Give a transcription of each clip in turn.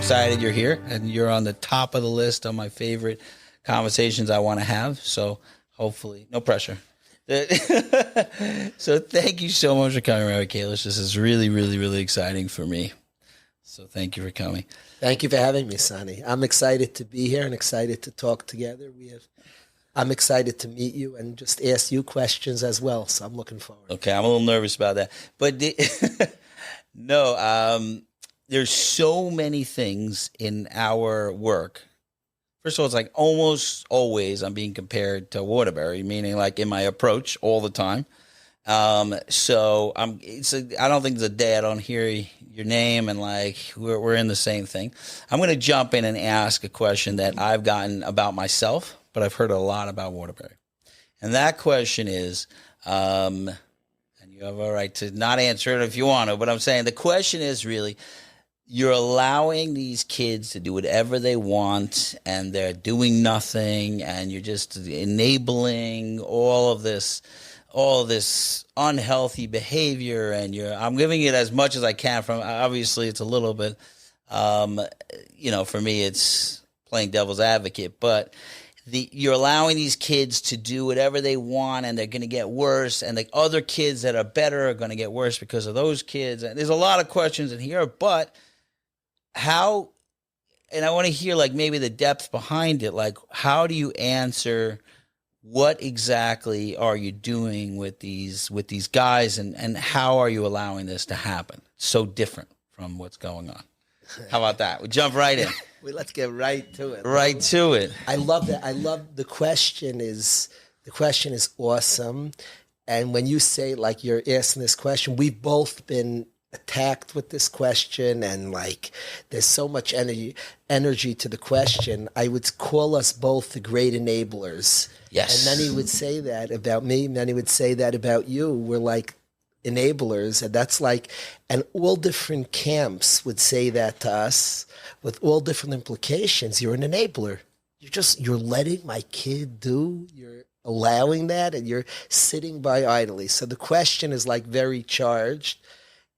excited you're here, and you're on the top of the list of my favorite conversations I want to have. So hopefully, no pressure. So thank you so much for coming, Rabbi Kalish. This is really, really, really exciting for me. So thank you for coming. Thank you for having me, Sonny. I'm excited to be here and excited to talk together. I'm excited to meet you and just ask you questions as well. So I'm looking forward. Okay, I'm a little nervous about that, but there's so many things in our work. First of all, it's like almost always I'm being compared to Waterbury, meaning like in my approach all the time. So I don't think there's a day I don't hear your name and like we're in the same thing. I'm going to jump in and ask a question that I've gotten about myself, but I've heard a lot about Waterbury. And that question is, and you have a right to not answer it if you want to, but I'm saying the question is really, you're allowing these kids to do whatever they want and they're doing nothing and you're just enabling all of this unhealthy behavior, and I'm giving it as much as I can from, obviously it's a little bit, for me it's playing devil's advocate, but you're allowing these kids to do whatever they want and they're going to get worse, and the other kids that are better are going to get worse because of those kids. And there's a lot of questions in here, but how, and I want to hear like maybe the depth behind it, like how do you answer, what exactly are you doing with these guys, and how are you allowing this to happen? So different from what's going on. How about that? We jump right in. Let's get right to it. Right to it. I love that. I love the question is awesome. And when you say like you're asking this question, we've both been attacked with this question, and like there's so much energy to the question. I would call us both the great enablers. Yes. And many would say that about me, many would say that about you. We're like enablers, and that's like, and all different camps would say that to us with all different implications. You're an enabler. You're letting my kid do, you're allowing that, and you're sitting by idly. So the question is like very charged.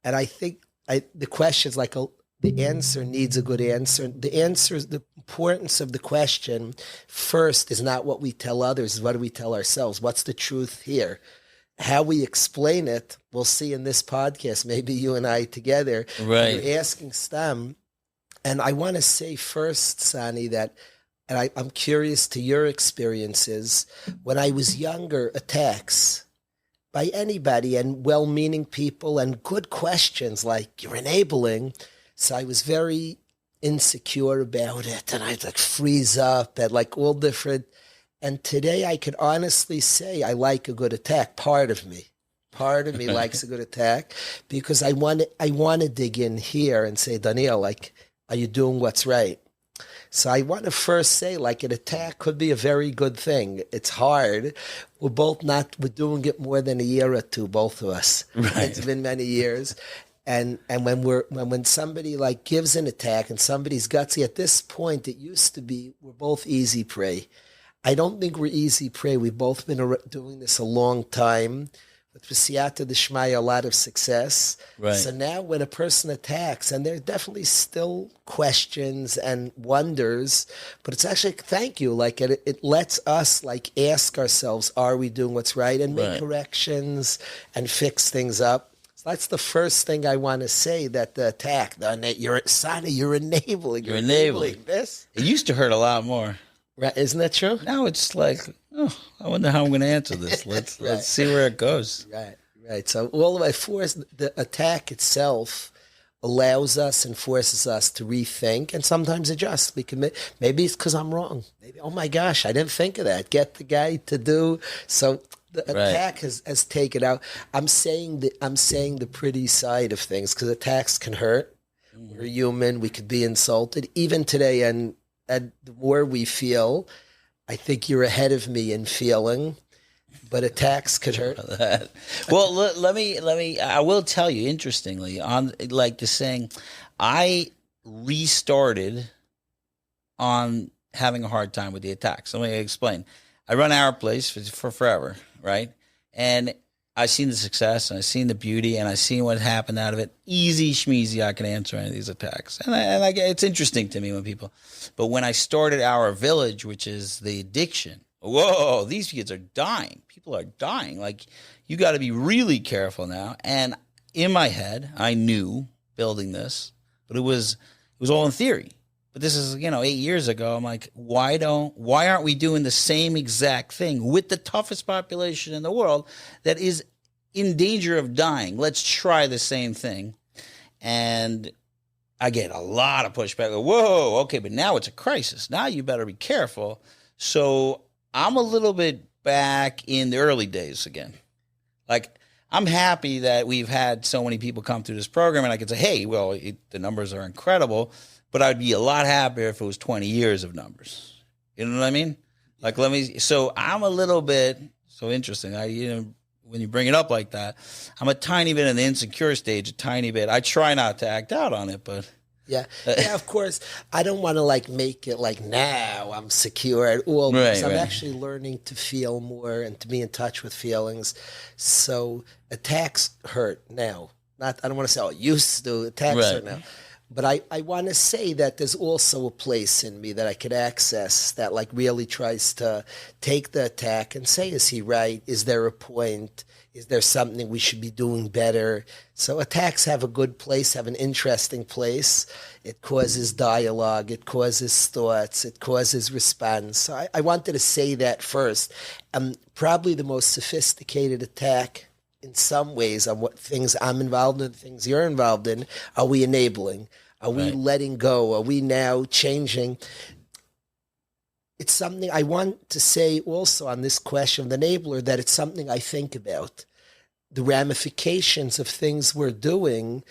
And I think the question is like the answer needs a good answer. The importance of the question first is not what we tell others, is what do we tell ourselves? What's the truth here? How we explain it, we'll see in this podcast, maybe you and I together. Right. You're asking Stam. And I want to say first, Sonny, that, and I'm curious to your experiences, when I was younger, attacks by anybody and well-meaning people and good questions like you're enabling. So I was very insecure about it, and I'd like freeze up at like all different. And today I could honestly say I like a good attack. Part of me likes a good attack, because I want to dig in here and say, Daniel, like, are you doing what's right? So I want to first say, like, an attack could be a very good thing. It's hard. We're doing it more than a year or two, both of us. Right. It's been many years. And when somebody like gives an attack and somebody's gutsy, at this point, it used to be we're both easy prey. I don't think we're easy prey. We've both been doing this a long time. With Siyata D'Shmaya, a lot of success. Right. So now when a person attacks, and there are definitely still questions and wonders, but it's actually, thank you, like it lets us like ask ourselves, are we doing what's right, and make corrections and fix things up. So that's the first thing I want to say, that the attack, you're enabling. You're enabling this. It used to hurt a lot more. Right. Isn't that true? Now it's like, oh, I wonder how I'm going to answer this. Let's see where it goes. Right. So all of the attack itself allows us and forces us to rethink and sometimes adjust. Maybe it's because I'm wrong. Maybe, oh my gosh, I didn't think of that. Get the guy to do. So the attack has taken out. I'm saying the pretty side of things, because attacks can hurt. We're human. We could be insulted even today, and the more we feel, I think you're ahead of me in feeling, but attacks could hurt. Well, let me. I will tell you, interestingly, on like the saying, I restarted on having a hard time with the attacks. Let me explain. I run our place for forever, right? And I've seen the success and I've seen the beauty and I've seen what happened out of it. Easy schmeezy, I can answer any of these attacks. And it's interesting to me but when I started our village, which is the addiction, whoa, these kids are dying. People are dying. Like, you got to be really careful now. And in my head, I knew building this, but it was all in theory. But this is, 8 years ago. I'm like, why aren't we doing the same exact thing with the toughest population in the world that is in danger of dying? Let's try the same thing. And I get a lot of pushback. Whoa, okay, but now it's a crisis. Now you better be careful. So I'm a little bit back in the early days again. Like, I'm happy that we've had so many people come through this program, and I can say, hey, well, the numbers are incredible. But I'd be a lot happier if it was 20 years of numbers. You know what I mean? Like, so I'm a little bit, so interesting. When you bring it up like that, I'm a tiny bit in the insecure stage, a tiny bit. I try not to act out on it, but. Yeah, of course. I don't want to make it like now I'm secure at all. Because I'm actually learning to feel more and to be in touch with feelings. So attacks hurt now. I don't want to say, used to. Attacks hurt now. But I want to say that there's also a place in me that I could access that really tries to take the attack and say, is he right? Is there a point? Is there something we should be doing better? So attacks have a good place, have an interesting place. It causes dialogue. It causes thoughts. It causes response. So I wanted to say that first. Probably the most sophisticated attack in some ways on what things I'm involved in, things you're involved in. Are we enabling? Are we letting go? Are we now changing? It's something I want to say also on this question of the enabler, that it's something I think about. The ramifications of things we're doing,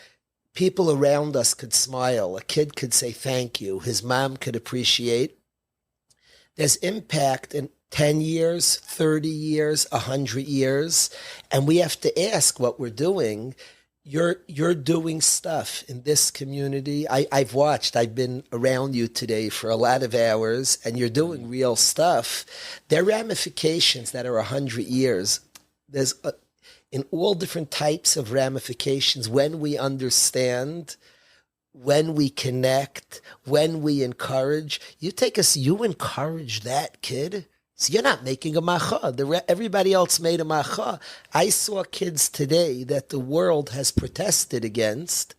people around us could smile. A kid could say thank you. His mom could appreciate. There's impact in 10 years, 30 years, 100 years. And we have to ask what we're doing. You're doing stuff in this community. I've been around you today for a lot of hours, and you're doing real stuff. There are ramifications that are 100 years. There's in all different types of ramifications when we understand, when we connect, when we encourage. You encourage that kid. So you're not making a macha. Everybody else made a macha. I saw kids today that the world has protested against,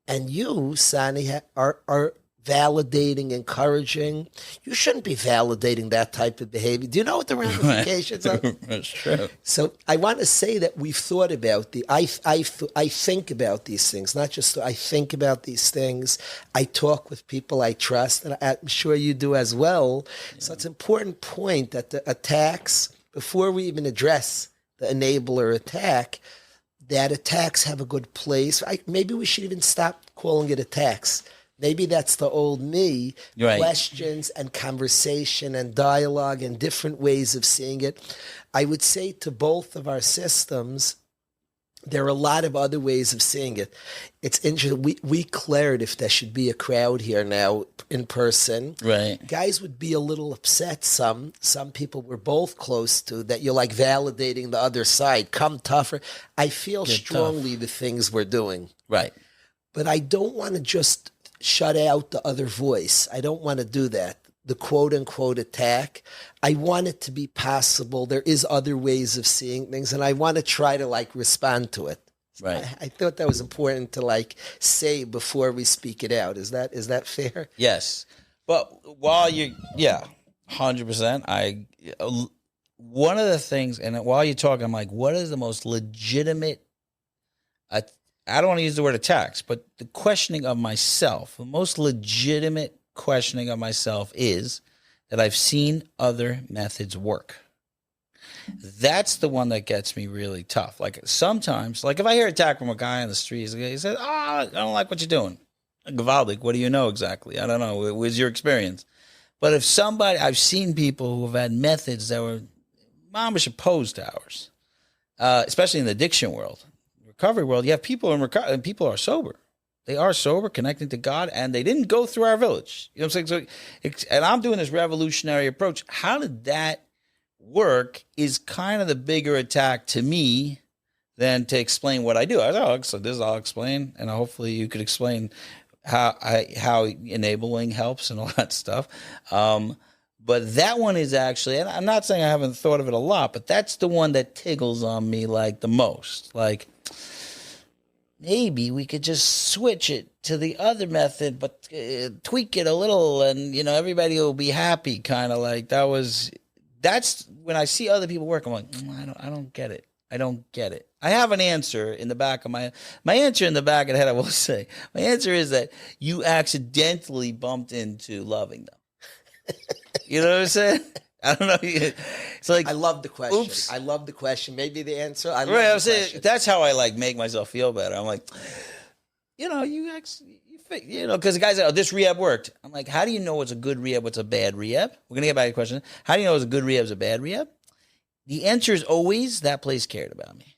and you, Sani, are validating, encouraging. You shouldn't be validating that type of behavior. Do you know what the ramifications are? That's true. So I want to say that we've thought about I think about these things, not just I think about these things. I talk with people I trust, and I'm sure you do as well. Yeah. So it's an important point that the attacks, before we even address the enabler attack, that attacks have a good place. Maybe we should even stop calling it attacks. Maybe that's the old me, questions and conversation and dialogue and different ways of seeing it. I would say to both of our systems, there are a lot of other ways of seeing it. It's interesting. We cleared if there should be a crowd here now in person. Right. Guys would be a little upset. Some people we're both close to, that you're validating the other side. Come tougher. I feel strongly the things we're doing. Right. But I don't want to just shut out the other voice. I don't want to do that. The quote-unquote attack. I want it to be possible. There is other ways of seeing things, and I want to try to respond to it. Right. I thought that was important to say before we speak it out. Is that fair? Yes. But while 100%. One of the things, and while you're talking, I'm like, what is the most legitimate? I don't want to use the word attacks, but the questioning of myself, the most legitimate questioning of myself is that I've seen other methods work. That's the one that gets me really tough. Sometimes, if I hear an attack from a guy on the street, he says, I don't like what you're doing. Gavaldik, what do you know exactly? I don't know. What's your experience? But if I've seen people who have had methods that were mamish opposed to ours, especially in the addiction world. Recovery world, you have people in recovery, and people are sober. They are sober, connecting to God, and they didn't go through our village. You know what I'm saying? And I'm doing this revolutionary approach. How did that work is kind of the bigger attack to me than to explain what I do. I was like, oh, so this I'll explain, and hopefully you could explain how enabling helps and all that stuff. But that one is actually, and I'm not saying I haven't thought of it a lot, but that's the one that tickles on me like the most. Like, maybe we could just switch it to the other method, but tweak it a little, and everybody will be happy. Kind of like that's when I see other people work. I'm like, I don't get it. I don't get it. I have an answer in the back of my answer in the back of the head. I will say my answer is that you accidentally bumped into loving them. You know what I'm saying? I don't know. It's like, I love the question. Oops. I love the question. Maybe the answer. I'm saying that's how I like make myself feel better. I'm like, because the guys say, oh, this rehab worked. I'm like, how do you know what's a good rehab, what's a bad rehab? We're gonna get back to the question. How do you know what's a good rehab, is a bad rehab? The answer is always that place cared about me.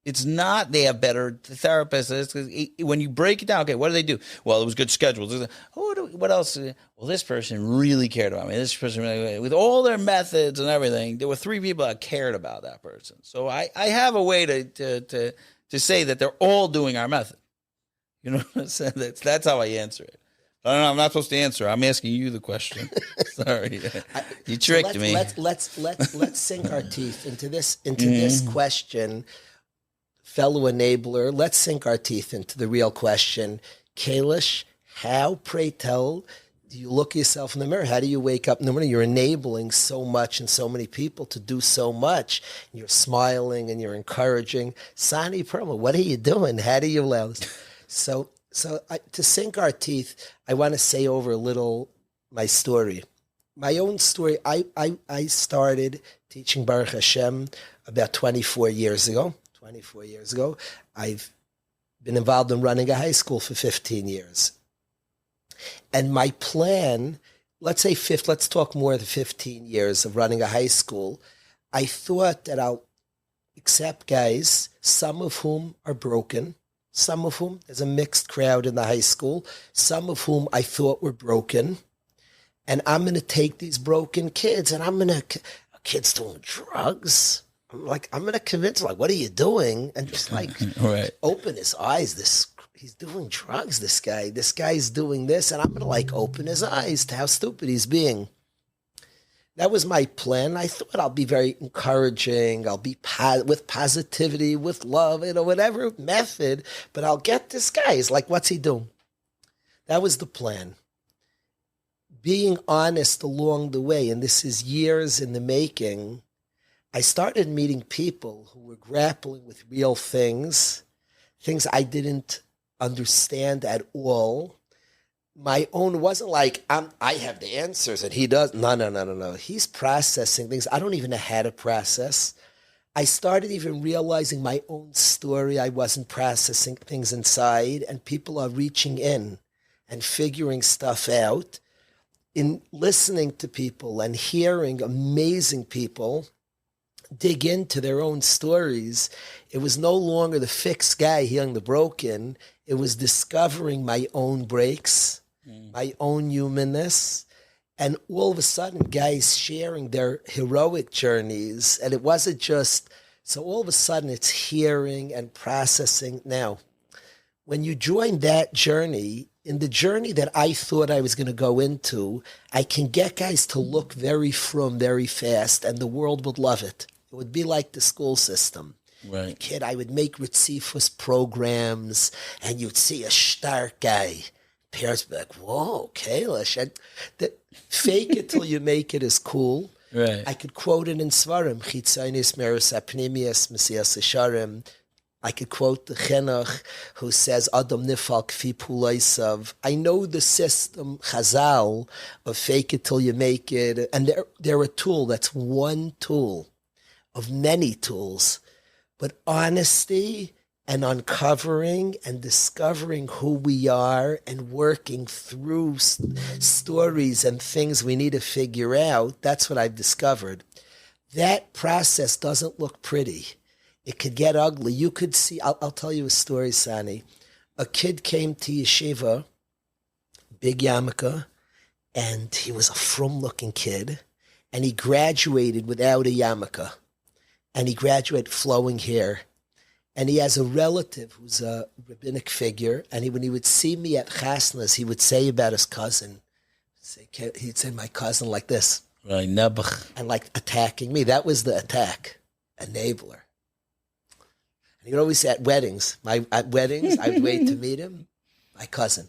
It's not they have better therapists. When you break it down, okay, what do they do? Well, it was good schedules. What else? Well, this person really cared about me. This person really, with all their methods and everything, there were 3 people that cared about that person. So I have a way to say that they're all doing our method. You know what I'm saying? That's how I answer it. I don't know. I'm not supposed to answer. I'm asking you the question. Sorry, you tricked me. Let's sink our teeth into this question. Fellow enabler, let's sink our teeth into the real question. Kalish, how, pray tell, do you look yourself in the mirror? How do you wake up in the morning? You're enabling so much and so many people to do so much. You're smiling and you're encouraging. Sony Perlman, what are you doing? How do you allow this? So to sink our teeth, I want to say over a little my story. My own story, I started teaching Baruch Hashem about 24 years ago. I've been involved in running a high school for 15 years. And my plan, let's talk more than 15 years of running a high school. I thought that I'll accept guys, some of whom are broken, some of whom, there's a mixed crowd in the high school, some of whom I thought were broken. And I'm going to take these broken kids and kids doing drugs. I'm going to convince him, what are you doing? And just right. Open his eyes. He's doing drugs, this guy. This guy's doing this. And I'm going to open his eyes to how stupid he's being. That was my plan. I thought I'll be very encouraging. I'll be with positivity, with love, whatever method. But I'll get this guy. He's like, what's he doing? That was the plan. Being honest along the way, and this is years in the making, I started meeting people who were grappling with real things I didn't understand at all. My own wasn't like, I have the answers and he does. No. He's processing things I don't even know how to process. I started even realizing my own story. I wasn't processing things inside, and people are reaching in and figuring stuff out. In listening to people and hearing amazing people dig into their own stories, it was no longer the fixed guy healing the broken. It was discovering my own breaks, my own humanness. And all of a sudden, guys sharing their heroic journeys. And it wasn't just, so all of a sudden it's hearing and processing. Now, when you join that journey, in the journey that I thought I was going to go into, I can get guys to look very fast, and the world would love it. It would be like the school system. Right. Kid, I would make Ritzifus programs, and you'd see a stark guy. Parents would be like, whoa, Kalish. And fake it till you make it is cool. Right. I could quote it in Svarim. Chitzainis meris apnimius mesias sharim. I could quote the Chinuch who says, Adam nifal kfi pulaisav. I know the system, Chazal, of fake it till you make it. And they're a tool. That's one tool of many tools. But honesty and uncovering and discovering who we are and working through stories and things we need to figure out, that's what I've discovered. That process doesn't look pretty. It could get ugly. You could see, I'll tell you a story, Sani. A kid came to yeshiva, big yarmulke, and he was a frum-looking kid, and he graduated without a yarmulke, and he graduated flowing hair. And he has a relative who's a rabbinic figure. And when he would see me at chasnas, he would say about his cousin, he'd say my cousin like this. Right, nebuch. And like attacking me. That was the attack. Enabler. And he would always say at weddings, I would wait to meet him, my cousin.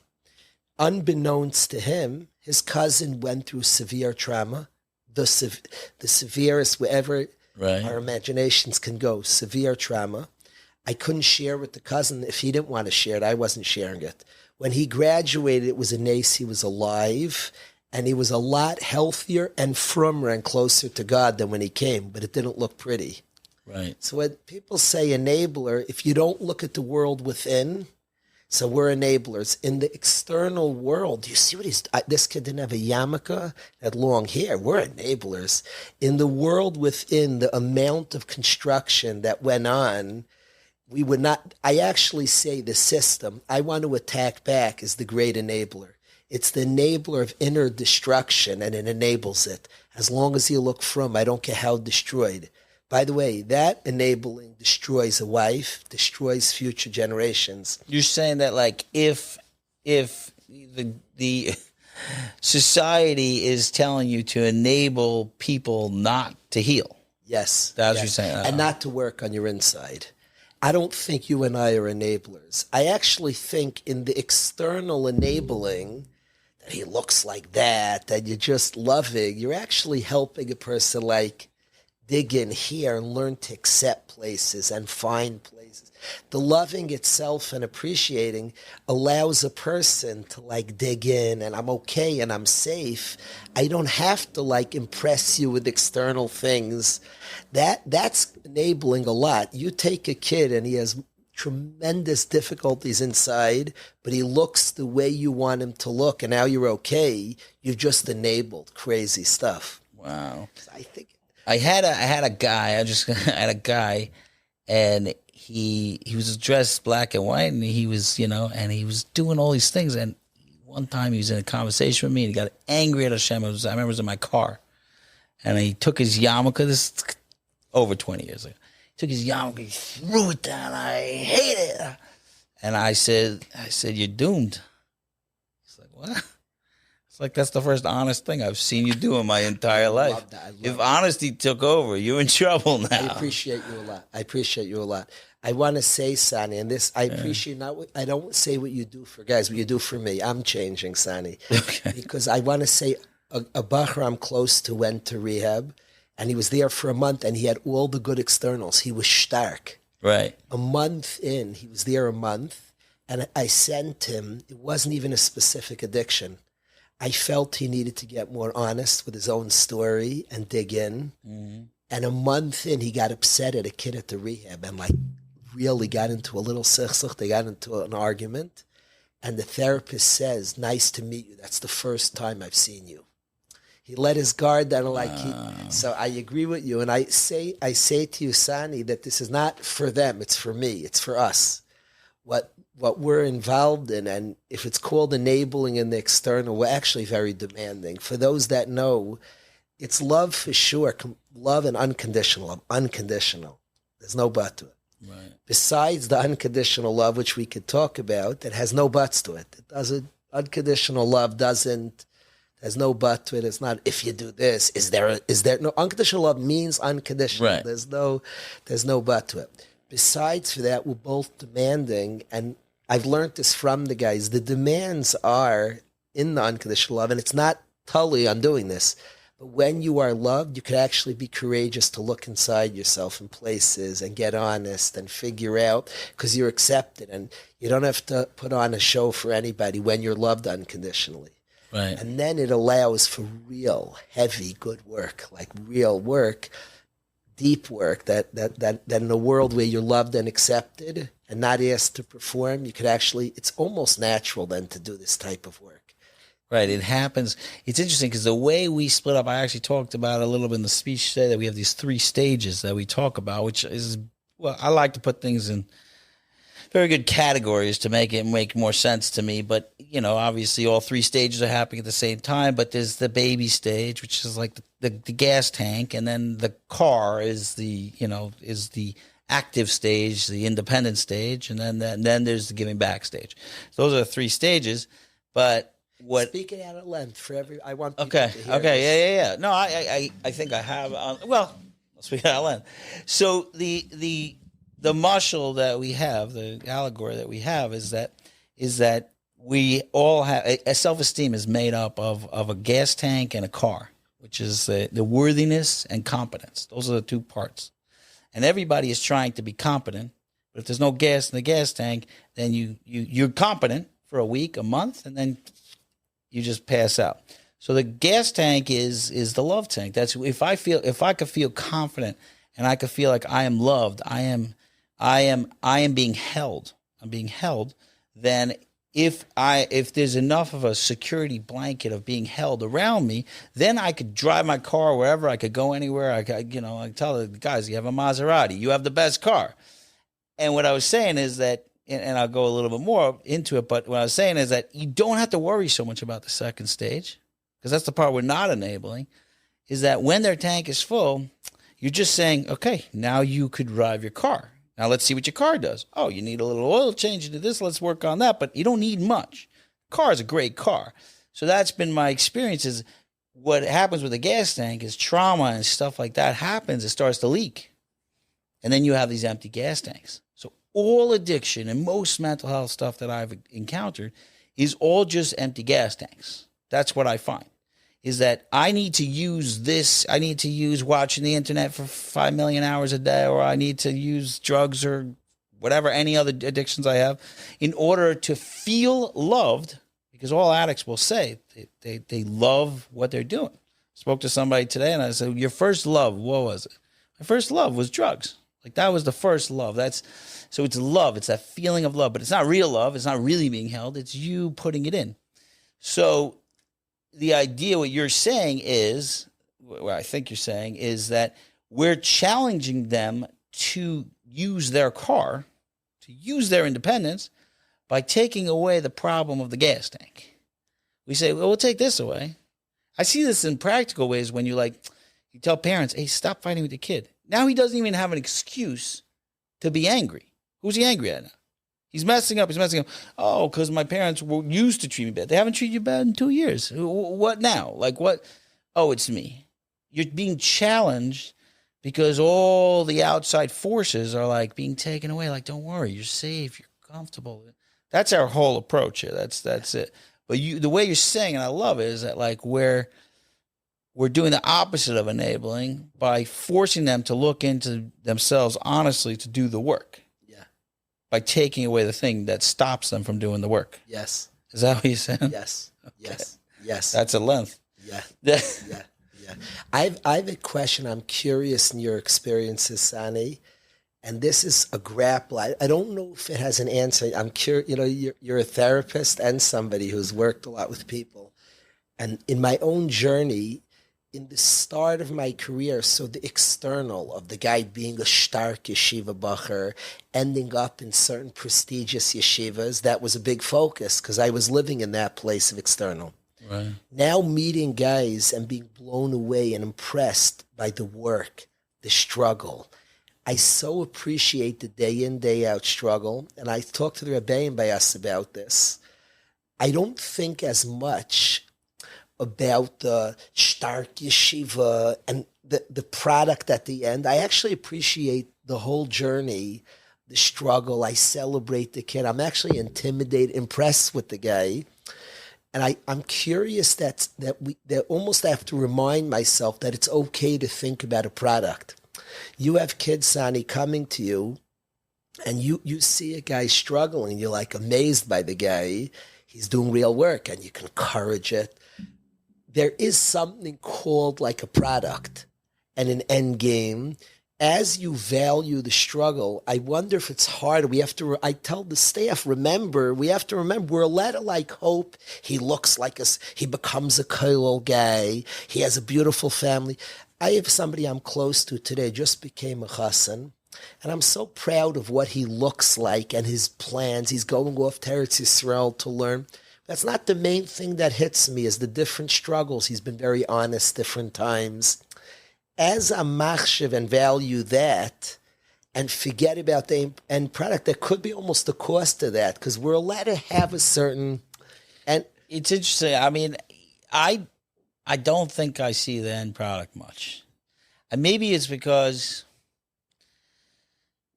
Unbeknownst to him, his cousin went through severe trauma, the severest wherever our imaginations can go, severe trauma. I couldn't share with the cousin. If he didn't want to share it, I wasn't sharing it. When he graduated, it was a nace he was alive, and he was a lot healthier and frummer and closer to God than when he came, but it didn't look pretty. Right. So when people say enabler, if you don't look at the world within, so we're enablers. In the external world, you see what this kid didn't have a yarmulke, had long hair. We're enablers. In the world within, the amount of construction that went on, we would not, I actually say the system I want to attack back is the great enabler. It's the enabler of inner destruction, and it enables it. As long as you look from, I don't care how destroyed. By the way, that enabling destroys a wife, destroys future generations. You're saying that, like, if the society is telling you to enable people not to heal. Yes. That's what you're saying. And not to work on your inside. I don't think you and I are enablers. I actually think in the external enabling, that he looks like that you're just loving, you're actually helping a person like dig in here and learn to accept places and find places. The loving itself and appreciating allows a person to like dig in, and I'm okay and I'm safe. I don't have to like impress you with external things. That's enabling a lot. You take a kid and he has tremendous difficulties inside, but he looks the way you want him to look, and now you're okay. You've just enabled crazy stuff. Wow. I think I had a guy, and he was dressed black and white, and he was, and he was doing all these things. And one time he was in a conversation with me, and he got angry at Hashem. I remember it was in my car, and he took his yarmulke. This is over 20 years ago. He took his yarmulke, he threw it down. I hate it. And I said, you're doomed. He's like, what? It's like, that's the first honest thing I've seen you do in my entire life. If honesty took over, you're in trouble now. I appreciate you a lot. I want to say, Sani, and this, I appreciate I don't say what you do for guys, what you do for me. I'm changing, Sani. Okay. Because I want to say a Bachar I'm close to went to rehab, and he was there for a month, and he had all the good externals. He was stark. Right. A month in, he was there a month, and I sent him, it wasn't even a specific addiction. I felt he needed to get more honest with his own story and dig in. Mm-hmm. And a month in, he got upset at a kid at the rehab and like really got into a little sichsuch. They got into an argument. And the therapist says, nice to meet you. That's the first time I've seen you. He let his guard down. So I agree with you. And I say to you, Sani, that this is not for them. It's for me. It's for us. What we're involved in, and if it's called enabling in the external, we're actually very demanding. For those that know, it's love for sure, love and unconditional love, unconditional. There's no but to it. Right. Besides the unconditional love, which we could talk about, that has no buts to it. Unconditional love there's no but to it. It's not, if you do this, is there no, unconditional love means unconditional. Right. There's no but to it. Besides for that, we're both demanding, and I've learned this from the guys. The demands are in the unconditional love, and it's not totally on doing this. But when you are loved, you can actually be courageous to look inside yourself in places and get honest and figure out, because you're accepted, and you don't have to put on a show for anybody when you're loved unconditionally. Right. And then it allows for real, heavy, good work, like real work, deep work, that in a world where you're loved and accepted and not asked to perform, you could actually, it's almost natural then to do this type of work. Right. It happens. It's interesting because the way we split up, I actually talked about a little bit in the speech today, that we have these 3 stages that we talk about, which is, well, I like to put things in very good categories to make it make more sense to me. But, obviously all 3 stages are happening at the same time, but there's the baby stage, which is like the gas tank. And then the car is the active stage, the independent stage, and then there's the giving back stage. Those are the 3 stages. But what? Speak it out at length for every. I want people Okay. to hear Okay. this. Yeah. No, I think I have. Well, let's speak out loud. So the mashal that we have, the allegory that we have, is that we all have a self-esteem is made up of a gas tank and a car, which is the worthiness and competence. Those are the 2 parts. And everybody is trying to be competent. But if there's no gas in the gas tank, then you're competent for a week, a month, and then you just pass out. So the gas tank is the love tank. That's if I could feel confident and I could feel like I am loved, I am being held. I'm being held. Then if there's enough of a security blanket of being held around me, then I could drive my car wherever. I could go anywhere. I tell the guys, you have a Maserati, you have the best car. And what I was saying is that, and I'll go a little bit more into it, but what I was saying is that you don't have to worry so much about the second stage, because that's the part we're not enabling, is that when their tank is full, you're just saying, okay, now you could drive your car. Now let's see what your car does. Oh, you need a little oil change into this. Let's work on that. But you don't need much. Car is a great car. So that's been my experience. Is what happens with a gas tank is trauma and stuff like that happens. It starts to leak. And then you have these empty gas tanks. So all addiction and most mental health stuff that I've encountered is all just empty gas tanks. That's what I find. Is that I need to use this, I need to use watching the internet for 5 million hours a day, or I need to use drugs or whatever, any other addictions I have, in order to feel loved, because all addicts will say they love what they're doing. I spoke to somebody today and I said, your first love, what was it? My first love was drugs. Like that was the first love. So it's love, it's that feeling of love, but it's not real love, it's not really being held, it's you putting it in. So the idea, what you're saying is, what I think you're saying is that we're challenging them to use their car, to use their independence by taking away the problem of the gas tank. We say, well, we'll take this away. I see this in practical ways when you tell parents, hey, stop fighting with your kid. Now he doesn't even have an excuse to be angry. Who's he angry at now? He's messing up. Oh, because my parents were used to treat me bad. They haven't treated you bad in 2 years. What now? Like what? Oh, it's me. You're being challenged because all the outside forces are like being taken away. Like, don't worry, you're safe, you're comfortable. That's our whole approach here. That's it. But the way you're saying, and I love it, is that like we're doing the opposite of enabling by forcing them to look into themselves honestly to do the work. By taking away the thing that stops them from doing the work. Yes. Is that what you said? Yes. Okay. Yes. That's a length. Yeah. Yeah. I have a question. I'm curious in your experiences, Sani, and this is a grapple. I don't know if it has an answer. I'm curious. You're a therapist and somebody who's worked a lot with people, and in my own journey, in the start of my career, so the external of the guy being a stark yeshiva bacher, ending up in certain prestigious yeshivas, that was a big focus because I was living in that place of external. Right. Now meeting guys and being blown away and impressed by the work, the struggle. I so appreciate the day in, day out struggle. And I talked to the Rabbi and Bayas about this. I don't think as much about the stark yeshiva and the product at the end. I actually appreciate the whole journey, the struggle. I celebrate the kid. I'm actually intimidated, impressed with the guy. And I'm curious that almost have to remind myself that it's okay to think about a product. You have kids, Sani, coming to you, and you see a guy struggling. You're like amazed by the guy. He's doing real work, and you can encourage it. There is something called like a product and an end game. As you value the struggle, I wonder if it's hard. I tell the staff, we have to remember, we're allowed to like hope he looks like us. He becomes a cool guy. He has a beautiful family. I have somebody I'm close to today, just became a chassan, and I'm so proud of what he looks like and his plans. He's going off to Eretz Yisrael to learn. That's not the main thing that hits me, is the different struggles. He's been very honest different times. As a machshav and value that, and forget about the end product. There could be almost the cost of that because we're allowed to have a certain and It's interesting. I mean, I don't think I see the end product much. And maybe it's because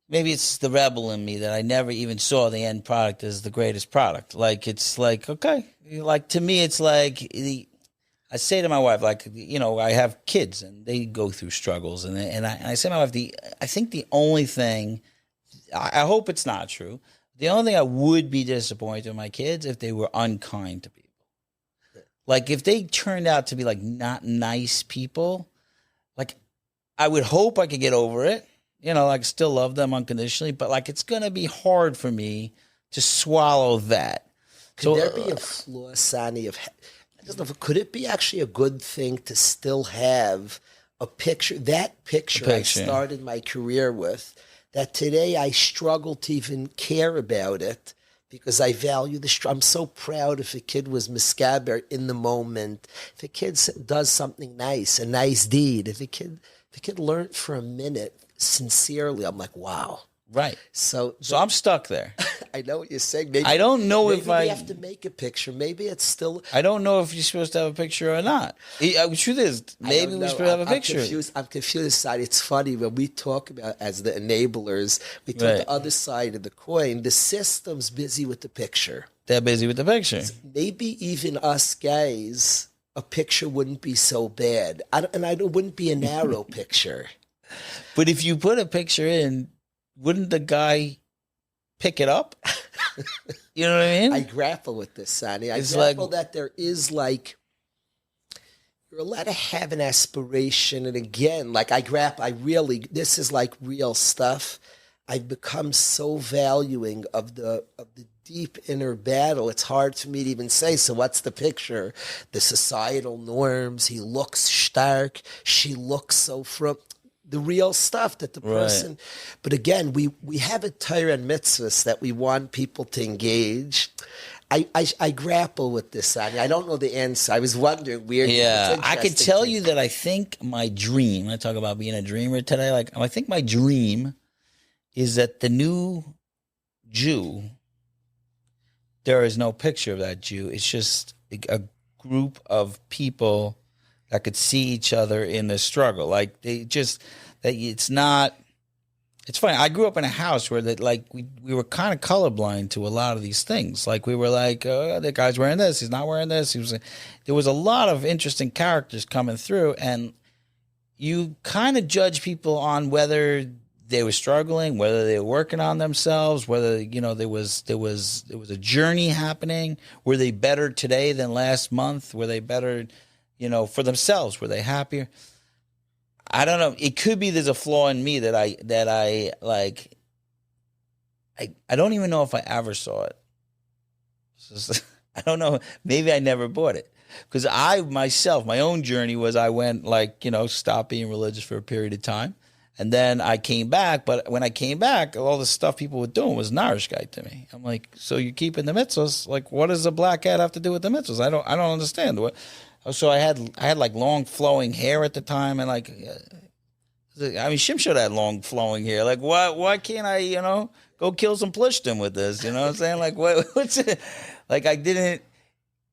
maybe it's the rebel in me that I never even saw the end product as the greatest product. Like, it's like, okay. Like, to me, it's like, I say to my wife, like, you know, I have kids and they go through struggles. And I say to my wife, I think the only thing, I hope it's not true. The only thing I would be disappointed in my kids if they were unkind to people. Like, if they turned out to be, like, not nice people, like, I would hope I could get over it. You know, like, still love them unconditionally. But, like, it's going to be hard for me to swallow that. Could there be a flaw, Sonny, I don't know, could it be actually a good thing to still have a picture, that picture I started my career with, that today I struggle to even care about it because I value I'm so proud if a kid was miscaber in the moment, if a kid does something nice, a nice deed, if a kid learned for a minute sincerely, I'm like, wow. Right. So I'm stuck there. I know what you're saying. Maybe, I don't know if we have to make a picture. Maybe it's still. I don't know if you're supposed to have a picture or not. The truth is, maybe we're supposed to have a picture. I'm confused. Side. It's funny when we talk about as the enablers, we talk the other side of the coin. The system's busy with the picture. They're busy with the picture. Maybe even us guys, a picture wouldn't be so bad. It wouldn't be a narrow picture. But if you put a picture in, wouldn't the guy pick it up? You know what I mean? I grapple with this, Sonny. I grapple that there is like, you're allowed to have an aspiration. And again, like this is like real stuff. I've become so valuing of the deep inner battle. It's hard for me to even say, so what's the picture? The societal norms. He looks stark. She looks so the real stuff that the person, but again, we have a Torah and mitzvahs that we want people to engage. I grapple with this, Sonny. I don't know the answer. I was wondering where. Yeah, I could tell you that I think my dream. I talk about being a dreamer today. Like, I think my dream is that the new Jew. There is no picture of that Jew. It's just a group of people that could see each other in the struggle. Like, it's not, it's funny. I grew up in a house where we were kind of colorblind to a lot of these things. Like, we were like, oh, the guy's wearing this, he's not wearing this. There was a lot of interesting characters coming through, and you kind of judge people on whether they were struggling, whether they were working on themselves, whether, you know, there was a journey happening. Were they better today than last month? Were they better, you know, for themselves? Were they happier? I don't know. It could be there's a flaw in me that I like. I don't even know if I ever saw it. I don't know. Maybe I never bought it. Because my own journey was I went stopped being religious for a period of time. And then I came back. But when I came back, all the stuff people were doing was narishkeit to me. I'm like, so you're keeping the mitzvahs? Like, what does a black cat have to do with the mitzvahs? I don't understand. So I had like long flowing hair at the time, and like, I mean, Shimshon had long flowing hair. Like, why can't I, go kill some plishtim with this? You know what I'm saying? Like, what's it? Like, I didn't.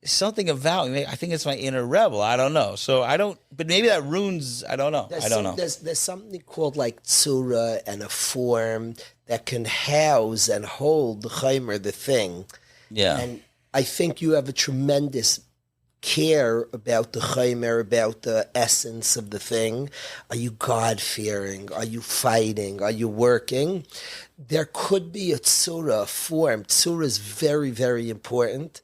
Something of value. I think it's my inner rebel. I don't know. So I don't. But maybe that ruins. I don't know. I don't know. There's something called like tzura and a form that can house and hold the chaimer, the thing. Yeah. And I think you have a tremendous care about the chaimer, about the essence of the thing. Are you God-fearing? Are you fighting? Are you working? There could be a tzura, a form. Tzura is very, very important.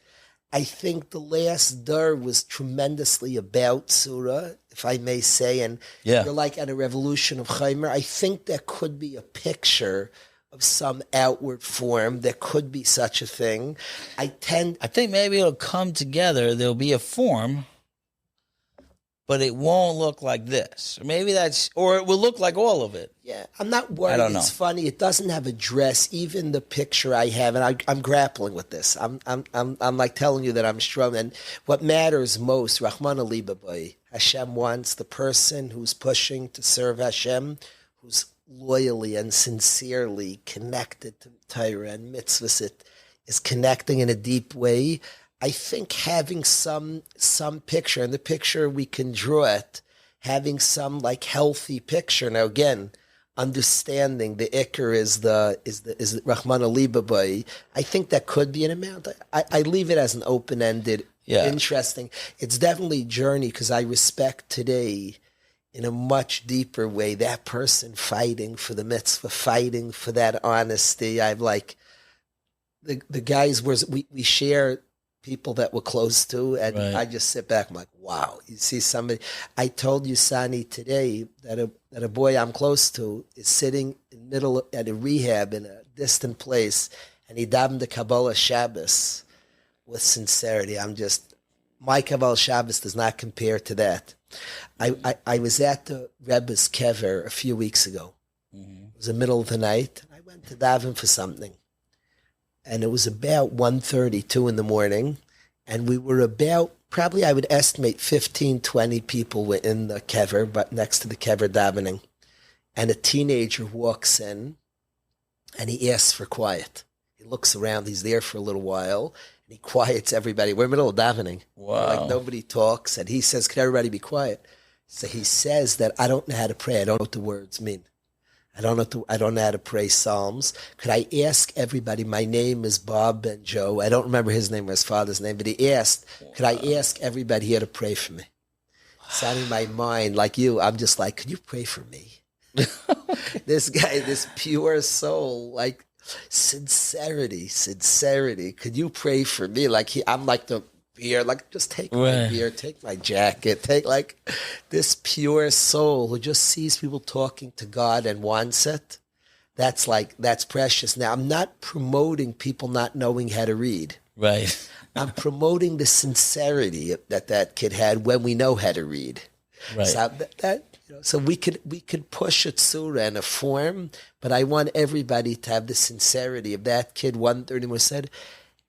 I think the last dar was tremendously about tzura, if I may say, and you're like at a revolution of chaimer. I think there could be a picture of some outward form. There could be such a thing. I think maybe it'll come together. There'll be a form, but it won't look like this. Or it will look like all of it. Yeah, I'm not worried. I don't know. It's funny. It doesn't have a dress. Even the picture I have, and I'm grappling with this. I'm like telling you that I'm struggling. And what matters most, Rahman Ali Babai, Hashem wants the person who's pushing to serve Hashem, who's loyally and sincerely connected to Torah and mitzvahs, it is connecting in a deep way. I think having some picture, and the picture we can draw it, having some like healthy picture. Now again, understanding the ikr is the Rahman Ali. I think that could be an amount. I leave it as an open-ended, interesting. It's definitely a journey because I respect today in a much deeper way that person fighting for the mitzvah, fighting for that honesty. I'm like the guys we share people that we're close to, and right. I just sit back. I'm like, wow. You see somebody. I told you, Sani, today that a boy I'm close to is sitting in the middle at a rehab in a distant place, and he davened the Kabbalah Shabbos with sincerity. My Kabbalah Shabbos does not compare to that. I was at the Rebbe's kever a few weeks ago. Mm-hmm. It was the middle of the night. I went to daven for something. And it was about 1:30, 2 in the morning. And we were about, probably I would estimate 15, 20 people were in the kever, but next to the kever davening. And a teenager walks in and he asks for quiet. He looks around, he's there for a little while, and he quiets everybody. We're in the middle of davening. Wow. Like nobody talks. And he says, can everybody be quiet? So he says that I don't know how to pray. I don't know what the words mean. I don't know how to pray Psalms. Could I ask everybody? My name is Bob Ben Joe. I don't remember his name or his father's name, but he asked, could I ask everybody here to pray for me? Sounding in my mind, like you, I'm just like, could you pray for me? This guy, this pure soul, like sincerity. Could you pray for me? Like I'm like the beer, like just take my beer, take my jacket, take like this pure soul who just sees people talking to God and wants it. That's precious. Now, I'm not promoting people not knowing how to read. Right. I'm promoting the sincerity that kid had when we know how to read. Right. So we could push a tzura and a form, but I want everybody to have the sincerity of that kid. 1:30 said,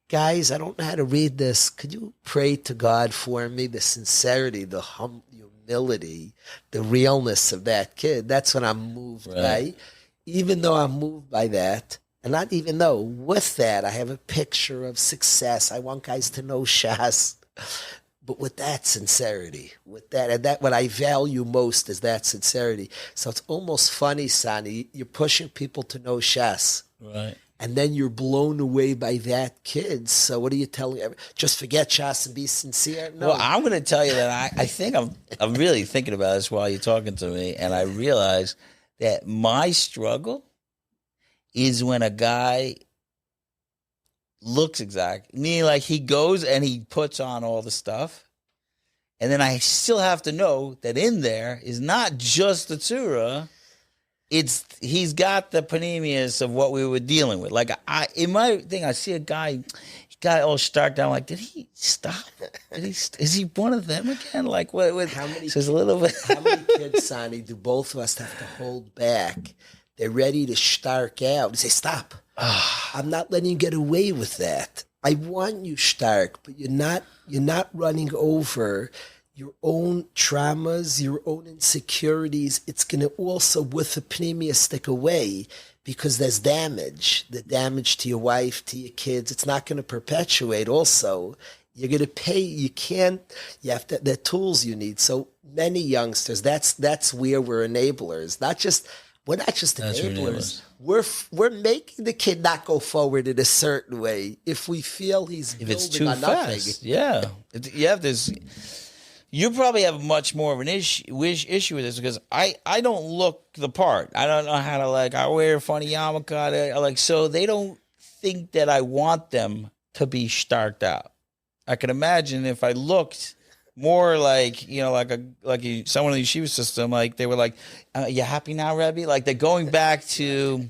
guys, I don't know how to read this. Could you pray to God for me? The sincerity, the humility, the realness of that kid. That's what I'm moved by. Even though I'm moved by that, and not even though, with that, I have a picture of success. I want guys to know Shas. But with that sincerity, and that what I value most is that sincerity. So it's almost funny, Sani, you're pushing people to know Shas. Right. And then you're blown away by that kid. So what are you telling them? Just forget Shas and be sincere? No. Well, I'm going to tell you that I think I'm really thinking about this while you're talking to me, and I realize that my struggle is when a guy looks exact. Meaning like he goes and he puts on all the stuff, and then I still have to know that in there is not just the tzura. He's got the panemius of what we were dealing with. Like in my thing, I see a guy, he got all stark down. Like, did he stop? Is he one of them again? Like what? How many? So a little bit. How many kids, Sonny, do both of us have to hold back? They're ready to stark out and say, "Stop! I'm not letting you get away with that. I want you stark, but you're not running over your own traumas, your own insecurities. It's going to also, with the pneumonia, stick away because there's damage. The damage to your wife, to your kids. It's not going to perpetuate also. You're going to pay. You have to, the tools you need. So many youngsters, that's where we're enablers. We're not just enablers. We're making the kid not go forward in a certain way. If we feel he's if it's building too on fast, nothing. yeah. You have this. You probably have much more of an issue with this because I don't look the part. I don't know how to I wear a funny yarmulke. So they don't think that I want them to be starked out. I can imagine if I looked more like someone in the yeshiva system, they were like, "You happy now, Rabbi?" Like they're going back to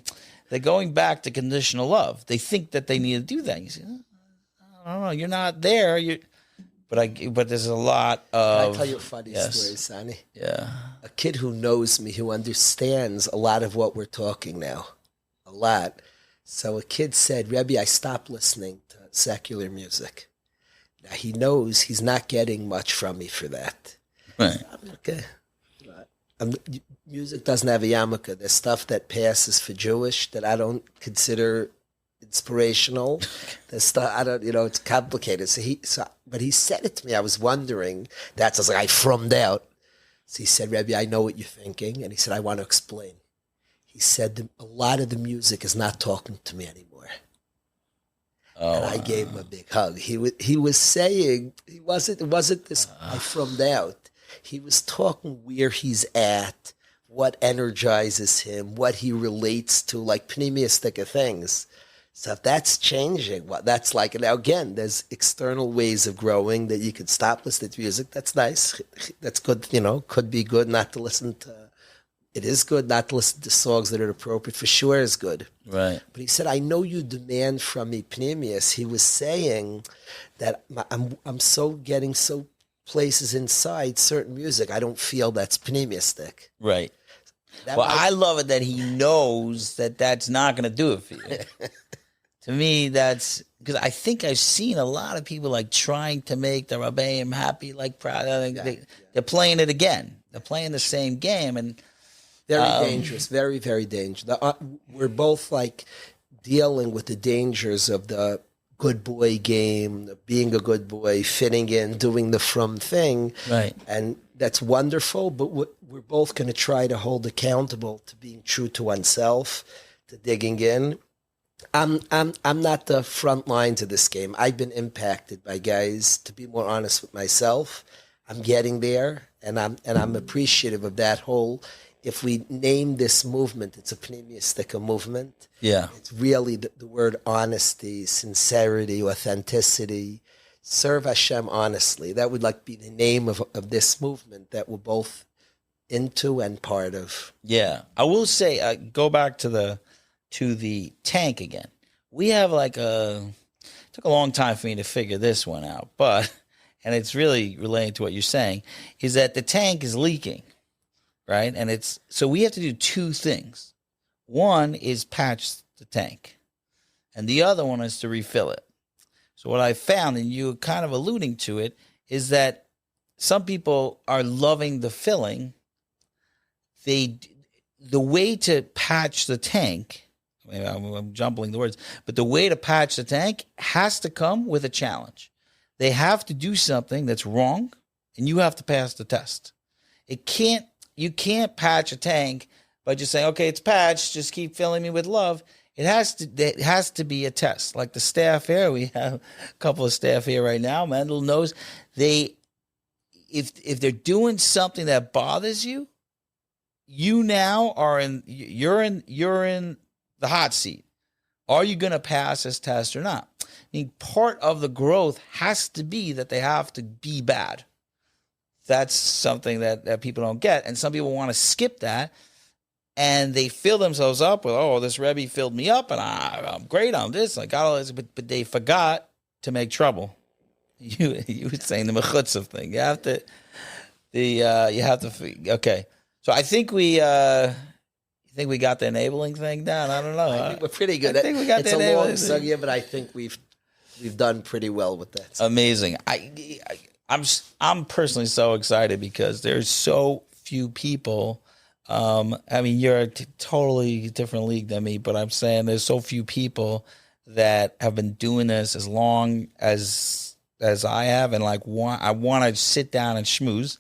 conditional love. They think that they need to do that. You say, "I don't know, you're not there." But there's a lot of. Can I tell you a funny story, Sonny? Yeah. A kid who knows me, who understands a lot of what we're talking now, a lot. So a kid said, "Rebbe, I stopped listening to secular music." Now he knows he's not getting much from me for that. Right. Okay. music doesn't have a yarmulke. There's stuff that passes for Jewish that I don't consider inspirational. There's stuff I don't, it's complicated. But he said it to me. I was wondering. I was like, I frummed out. So he said, Rabbi, I know what you're thinking. And he said, I want to explain. He said, a lot of the music is not talking to me anymore. Oh, and I gave him a big hug. He was saying, it wasn't this, I frummed out. He was talking where he's at, what energizes him, what he relates to, like pneumistic things. So if that's changing, that's like, now again, there's external ways of growing that you could stop listening to music. That's nice. That's good, could be good not to listen to. It is good not to listen to songs that are appropriate. For sure is good. Right. But he said, I know you demand from me pneumius. He was saying that I'm getting so places inside certain music, I don't feel that's pneumistic. Right. I love it that he knows that that's not going to do it for you. To me, that's because I think I've seen a lot of people like trying to make the Rabbi happy, like proud. They're playing it again. They're playing the same game, and very dangerous, very, very dangerous. We're both like dealing with the dangers of the good boy game, being a good boy, fitting in, doing the from thing, right? And that's wonderful. But we're both going to try to hold accountable to being true to oneself, to digging in. I'm not the front lines of this game. I've been impacted by guys. To be more honest with myself, I'm getting there, and I'm appreciative of that whole. If we name this movement, it's a pneumistic movement. Yeah, it's really the word honesty, sincerity, authenticity. Serve Hashem honestly. That would like be the name of this movement that we're both into and part of. Yeah, I will say, go back to the tank again. We have it took a long time for me to figure this one out, and it's really related to what you're saying, is that the tank is leaking, right? And so we have to do two things. One is patch the tank, and the other one is to refill it. So what I found, and you were kind of alluding to it, is that some people are loving the filling. The way to patch the tank, I'm jumbling the words, but the way to patch the tank has to come with a challenge. They have to do something that's wrong, and you have to pass the test. You can't patch a tank by just saying, okay, it's patched, just keep filling me with love. It has to be a test. Like the staff here, we have a couple of staff here right now. Mendel knows if they're doing something that bothers you, you now you're in the hot seat. Are you going to pass this test or not? I mean, part of the growth has to be that they have to be bad. That's something that people don't get. And some people want to skip that. And they fill themselves up with, oh, this Rebbe filled me up, and I'm great on this. I got all this, but they forgot to make trouble. You were saying the mechutzav thing. You have to. Okay, so I think we got the enabling thing down. I don't know. I think we're pretty good. I think we got it's the enabling. It's a long sugya, but I think we've done pretty well with that. Amazing. I'm personally so excited because there's so few people. I mean, you're a totally different league than me, but I'm saying there's so few people that have been doing this as long as I have, and I want to sit down and schmooze.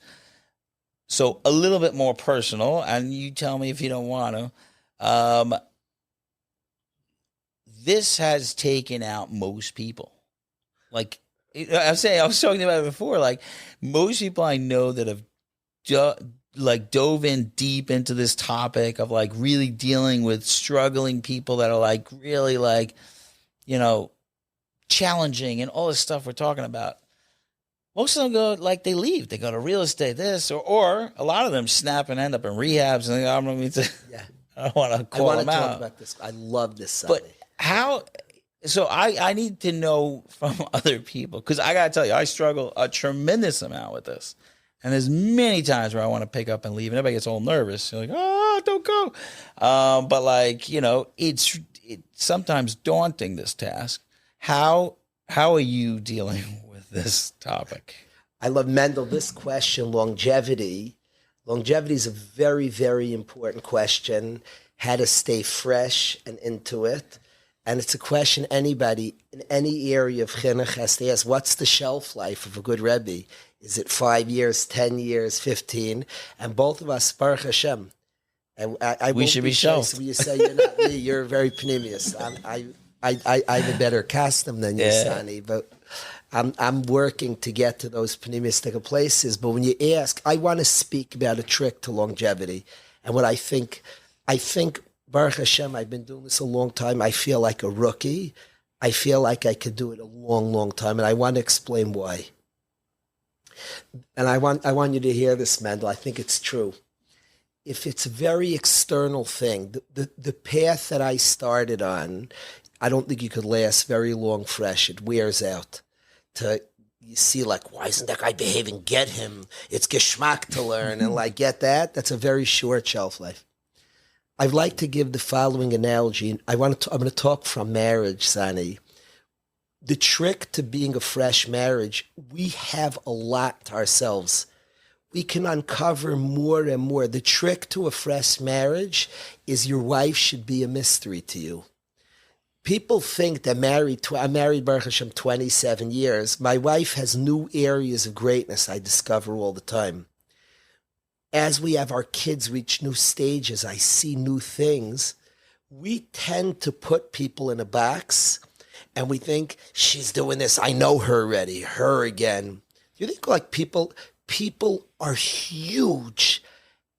So a little bit more personal, and you tell me if you don't want to. This has taken out most people. Like I was talking about it before. Like most people I know that have dove in deep into this topic of like really dealing with struggling people that are like really like, challenging and all this stuff we're talking about. Most of them go like they leave. They go to real estate, this or a lot of them snap and end up in rehabs. And I don't want to call them out. I want to talk about this. I love this Sunday. But how? So I need to know from other people because I got to tell you, I struggle a tremendous amount with this. And there's many times where I want to pick up and leave, and everybody gets all nervous. You're like, oh, don't go. But like, it's sometimes daunting, this task. How are you dealing with this topic? I love Mendel. This question, longevity. Longevity is a very, very important question. How to stay fresh and into it. And it's a question anybody in any area of chinuch has to ask. What's the shelf life of a good Rebbe? Is it 5 years, 10 years, 15? And both of us, Baruch Hashem. And I We should be shelved. When you say you're not me, you're very pneumius. I have a better custom than you, Sonny, but I'm working to get to those pneumistic places. But when you ask, I want to speak about a trick to longevity. And what I think, Baruch Hashem, I've been doing this a long time. I feel like a rookie. I feel like I could do it a long, long time. And I want to explain why. And I want you to hear this, Mendel. I think it's true. If it's a very external thing, the path that I started on, I don't think you could last very long fresh. It wears out. You see, like, why isn't that guy behaving? Get him. It's geschmack to learn. And like, get that? That's a very short shelf life. I'd like to give the following analogy. I'm going to talk from marriage, Sani. The trick to being a fresh marriage, we have a lot to ourselves. We can uncover more and more. The trick to a fresh marriage is your wife should be a mystery to you. People think that I'm married, Baruch Hashem, 27 years. My wife has new areas of greatness I discover all the time. As we have our kids reach new stages, I see new things. We tend to put people in a box, and we think, she's doing this. I know her already. Her again. You think like people are huge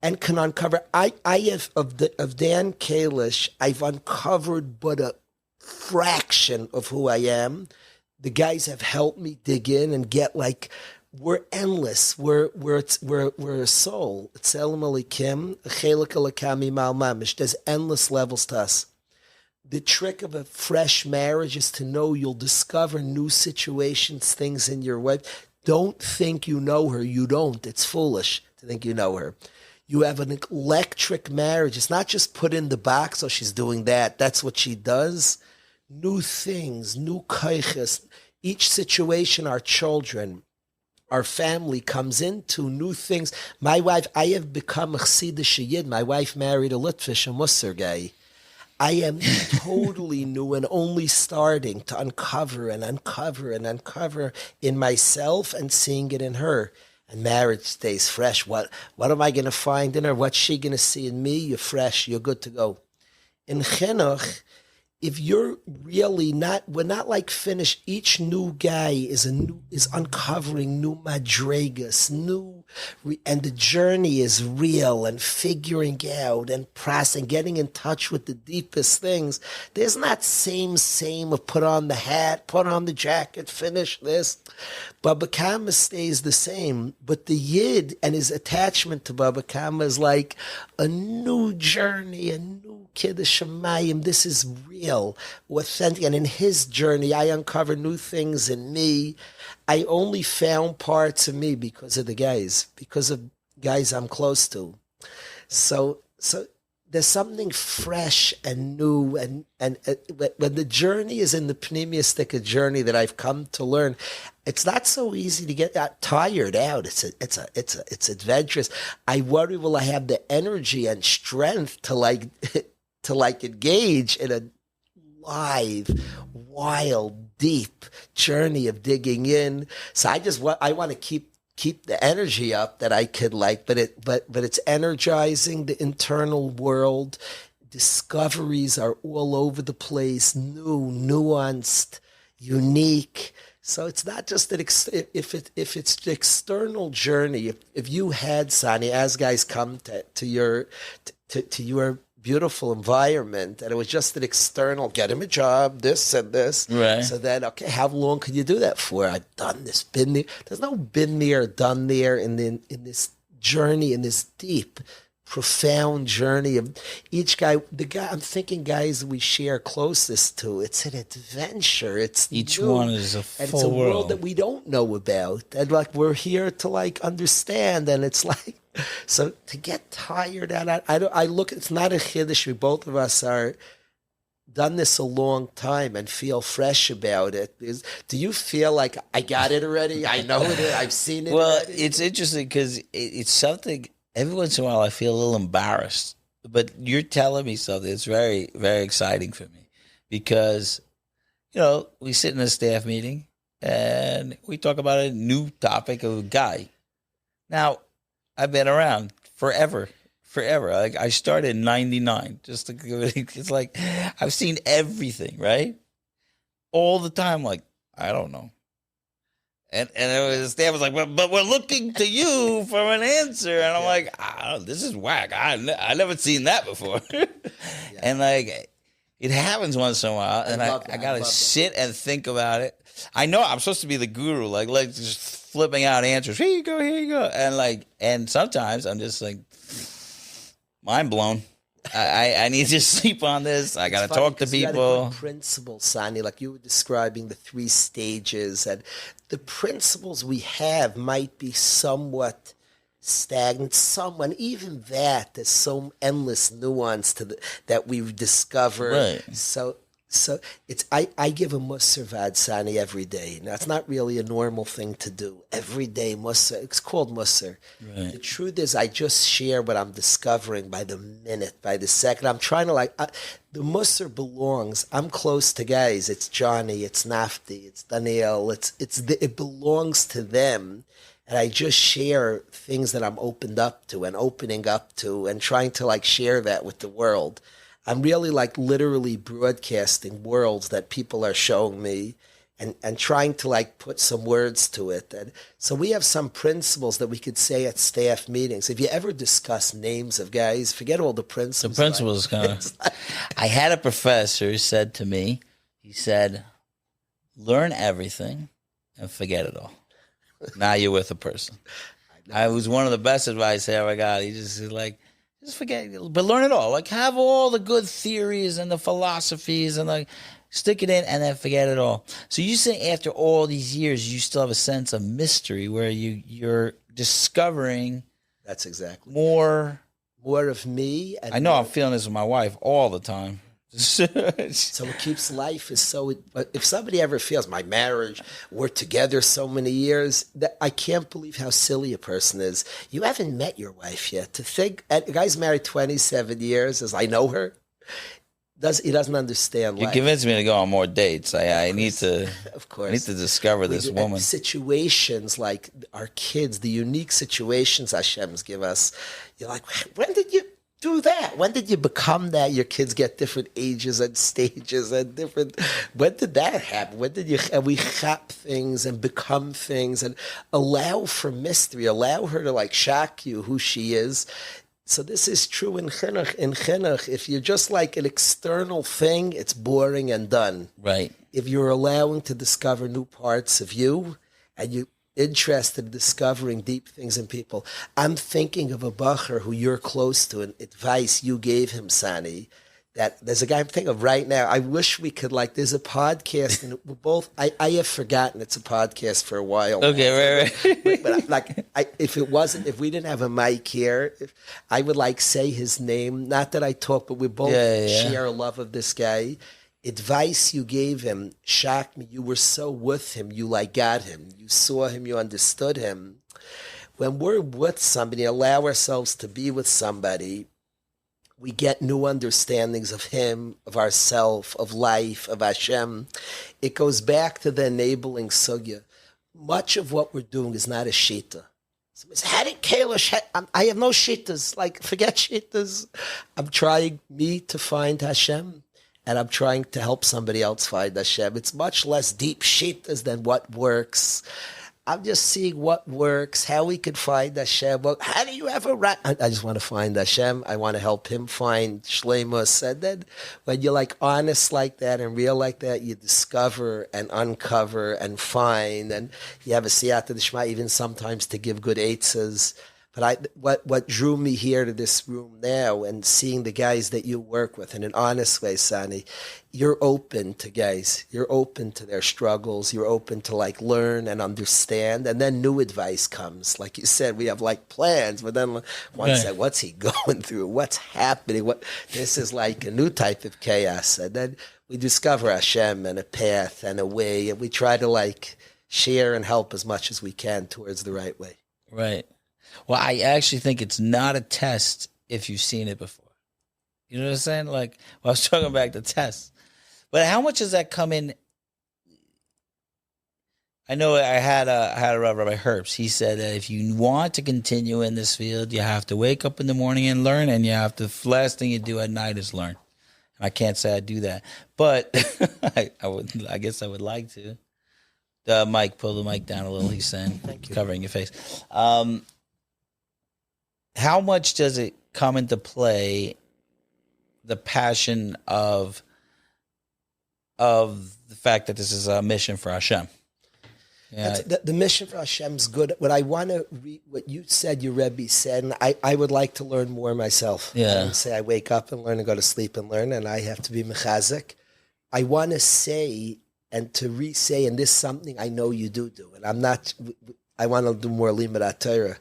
and can uncover. I have of Dan Kalish, I've uncovered but a fraction of who I am. The guys have helped me dig in and get like, we're endless. We're a soul. It's Elam Elikim, Chelik Elakami Mal Mamish. There's endless levels to us. The trick of a fresh marriage is to know you'll discover new situations, things in your wife. Don't think you know her. You don't. It's foolish to think you know her. You have an electric marriage. It's not just put in the box, oh, she's doing that. That's what she does. New things, new kaiches. Each situation, our children, our family comes into new things. My wife, I have become a Chassidish Yid. My wife married a Litvish, a Musser guy. I am totally new and only starting to uncover in myself and seeing it in her. And marriage stays fresh. What am I going to find in her? What's she going to see in me? You're fresh. You're good to go. In chinuch, if you're really not, we're not like finished. Each new guy is uncovering new madrigas, and the journey is real and figuring out and processing, getting in touch with the deepest things. There's not same of put on the hat, put on the jacket, finish this. Baba Kama stays the same, but the Yid and his attachment to Baba Kama is like a new journey, a new Kiddush Shamayim. This is real, authentic. And in his journey, I uncover new things in me. I only found parts of me because of the guys, because of guys I'm close to. So there's something fresh and new, and when the journey is in the pneumistic journey that I've come to learn, it's not so easy to get tired out. It's adventurous. I worry, will I have the energy and strength to engage in a live, wild, deep journey of digging in. So I want to keep the energy up that I could but it's energizing the internal world. Discoveries are all over the place, new, nuanced, unique. So it's not just that if it's the external journey. If you had, Sani, as guys come to your beautiful environment, and it was just an external, get him a job, this and this. Right. So then, okay, how long could you do that for? I've done this, been there. There's no been there, done there in this journey, in this deep, profound journey of each guy. I'm thinking guys we share closest to, it's an adventure. It's each new, one is a full and it's a world world that we don't know about. And like, we're here to understand, and it's like, so to get tired out, I look, it's not a chiddush. Both of us are done this a long time and feel fresh about it. Do you feel like I got it already? I know it. I've seen it. Well, already? it's interesting because it's something every once in a while I feel a little embarrassed. But you're telling me something. It's very, very exciting for me because, we sit in a staff meeting and we talk about a new topic of a guy. Now, I've been around forever. Like I started in '99. It's like I've seen everything, right? All the time. Like I don't know. And the staff was like, but we're looking to you for an answer. And I'm like, this is whack. I never seen that before. And like, it happens once in a while. And I got to sit and think about it. I know I'm supposed to be the guru, like just flipping out answers. Here you go. And sometimes I'm just like, mind blown. I need to sleep on this. I got to talk to people. You had a good principle, Sonny, like you were describing the 3 stages, and the principles we have might be somewhat stagnant. Even that, there's some endless nuance to that we discover. Right. So it's I give a Musser Vadsani every day. Now it's not really a normal thing to do. Every day Musser. It's called Musser. Right. The truth is I just share what I'm discovering by the minute, by the second. I'm trying to the Musser belongs. I'm close to guys. It's Johnny, it's Nafti, it's Daniel, it belongs to them. And I just share things that I'm opening up to and trying to share that with the world. I'm really literally broadcasting worlds that people are showing me and trying to put some words to it. And so we have some principles that we could say at staff meetings. If you ever discuss names of guys, forget all the principles. The principles I had a professor who said to me, he said, learn everything and forget it all. Now you're with a person. I was one of the best advice I ever got. He just forget, but learn it all. Have all the good theories and the philosophies and stick it in and then forget it all. So you say after all these years, you still have a sense of mystery where you're discovering. That's exactly more of me. And I know I'm feeling this with my wife all the time. So it keeps life is so. If somebody ever feels my marriage, we're together so many years, that I can't believe how silly a person is. You haven't met your wife yet. To think a guy's married 27 years, as I know her, he doesn't understand life. You convinced me to go on more dates. I need to. Of course, I need to discover this woman. Situations like our kids, the unique situations Hashem's give us. You're like, when did you do that? When did you become that? Your kids get different ages and stages and different. When did that happen? When did we chap things and become things and allow for mystery? Allow her to shock you who she is. So this is true in chinuch. In chinuch, if you're just an external thing, it's boring and done. Right. If you're allowing to discover new parts of you and you interested in discovering deep things in people. I'm thinking of a bacher who you're close to and advice you gave him, Sani, that there's a guy I'm thinking of right now. I wish we could there's a podcast and we're both, I have forgotten it's a podcast for a while. Okay, right. But if we didn't have a mic here, I would say his name, not that I talk, but we both share a love of this guy. Advice you gave him shocked me. You were so with him. You got him. You saw him. You understood him. When we're with somebody, allow ourselves to be with somebody, we get new understandings of him, of ourself, of life, of Hashem. It goes back to the enabling sugya. Much of what we're doing is not a shita. How did Kalish? I have no shitas. Forget shitas. I'm trying to find Hashem. And I'm trying to help somebody else find Hashem. It's much less deep shitas than what works. I'm just seeing what works, how we could find Hashem. Well, how do you ever I just want to find Hashem. I want to help him find Shleimus. And then when you're honest like that and real like that, you discover and uncover and find. And you have a siyata d'shma even sometimes to give good eitzes. But what drew me here to this room now and seeing the guys that you work with in an honest way, Sani, you're open to guys. You're open to their struggles. You're open to learn and understand. And then new advice comes. Like you said, we have plans, but then what's he going through? What's happening? This is a new type of chaos. And then we discover Hashem and a path and a way. And we try to share and help as much as we can towards the right way. Right. Well, I actually think it's not a test if you've seen it before. You know what I'm saying? Like, well, I was talking back to tests. But how much does that come in? I know I had a Rabbi Herbst. He said that if you want to continue in this field, you have to wake up in the morning and learn, and you have to, the last thing you do at night is learn. I can't say I do that, but I guess I would like to. Mike, pull the mic down a little. He's saying, Thank you. covering your face. How much does it come into play? The passion of the fact that this is a mission for Hashem. Yeah. The mission for Hashem's good. What I want to read, what you said, your Rebbe said, and I would like to learn more myself. Yeah. Say I wake up and learn and go to sleep and learn, and I have to be mechazik. I want to say and to re-say, and this is something I know you do, and I'm not, I want to do more limud Torah,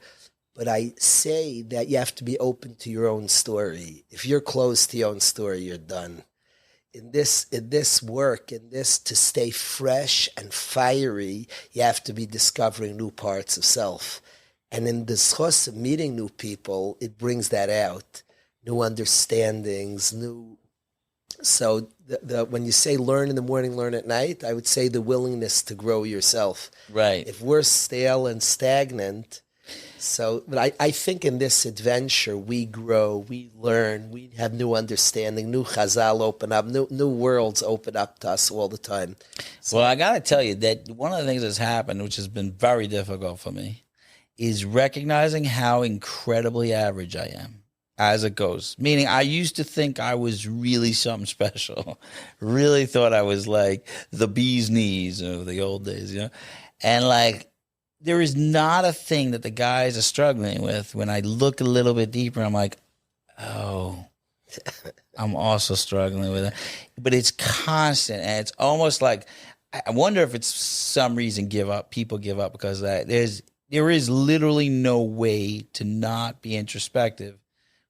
but I say that you have to be open to your own story. If you're closed to your own story, you're done. In this work, to stay fresh and fiery, you have to be discovering new parts of self. And in the schos of meeting new people, it brings that out. New understandings, so when you say learn in the morning, learn at night, I would say the willingness to grow yourself. Right. If we're stale and stagnant, but I think in this adventure, we grow, we learn, we have new understanding, new chazal open up, new worlds open up to us all the time. So, well, I got to tell you that one of the things that's happened, which has been very difficult for me, is recognizing how incredibly average I am as it goes. Meaning I used to think I was really something special, really thought I was like the bee's knees of the old days, and like, there is not a thing that the guys are struggling with. When I look a little bit deeper, I'm like, oh, I'm also struggling with it. But it's constant, and it's almost like, I wonder if it's some reason people give up because of that. There is literally no way to not be introspective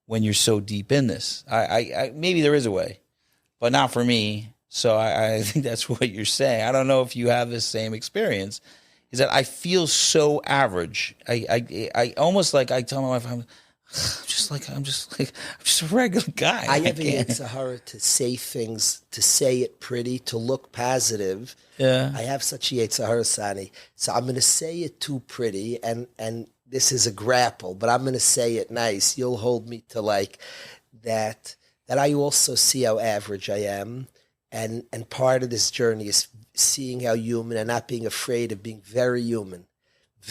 when you're so deep in this. I maybe there is a way, but not for me. So I think that's what you're saying. I don't know if you have this same experience. Is that I feel so average. I almost like I tell my wife I'm just a regular guy. I have a Sahara to say things, to say it pretty, to look positive. Yeah. I have such a Sahara Sani. So I'm going to say it too pretty, and this is a grapple, but I'm going to say it nice. You'll hold me to like that. That I also see how average I am, and part of this journey is seeing how human and not being afraid of being very human.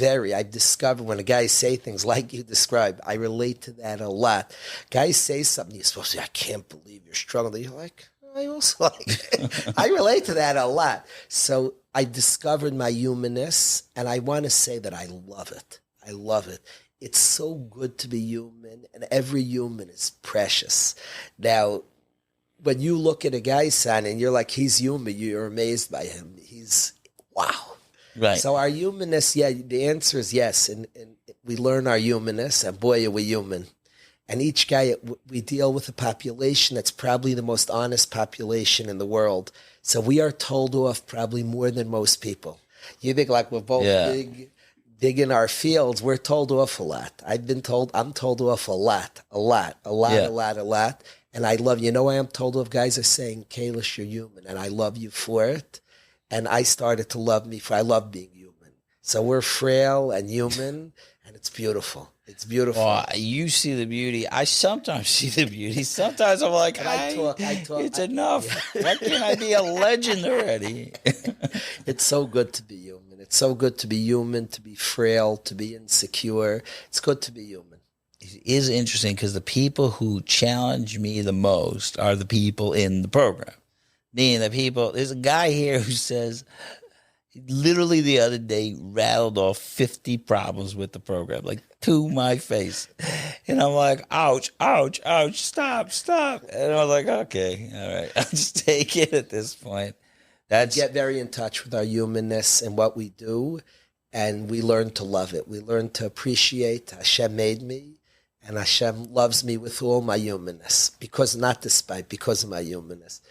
I've discovered when a guy say things like you described, I relate to that a lot. Guys say something, you're supposed to say, I can't believe you're struggling. You're like, I also like, I relate to that a lot. So I discovered my humanness, and I want to say that I love it. I love it. It's so good to be human, and every human is precious. Now, when you look at a guy's son and you're like, he's human, you're amazed by him. He's, wow. Right. So our humanness, the answer is yes. And we learn our humanness, and boy, are we human. And each guy, we deal with a population that's probably the most honest population in the world. So we are told off probably more than most people. You think like we're both big in our fields, we're told off a lot. I'm told off a lot. And I love, I am told of guys are saying, Kalish, you're human, and I love you for it. And I started to love me for, I love being human. So we're frail and human, and it's beautiful. It's beautiful. Oh, you see the beauty. I sometimes see the beauty. Sometimes I'm like, I talk. It's enough. Yeah. Why can't I be a legend already? It's so good to be human. It's so good to be human, to be frail, to be insecure. It's good to be human. It is interesting because the people who challenge me the most are the people in the program. Meaning the people, there's a guy here who says, literally the other day rattled off 50 problems with the program, like to my face. And I'm like, ouch, ouch, ouch, stop. And I was like, okay, all right, I'll just take it at this point. We get very in touch with our humanness and what we do, and we learn to love it. We learn to appreciate Hashem made me, and Hashem loves me with all my humanness, because of my humanness.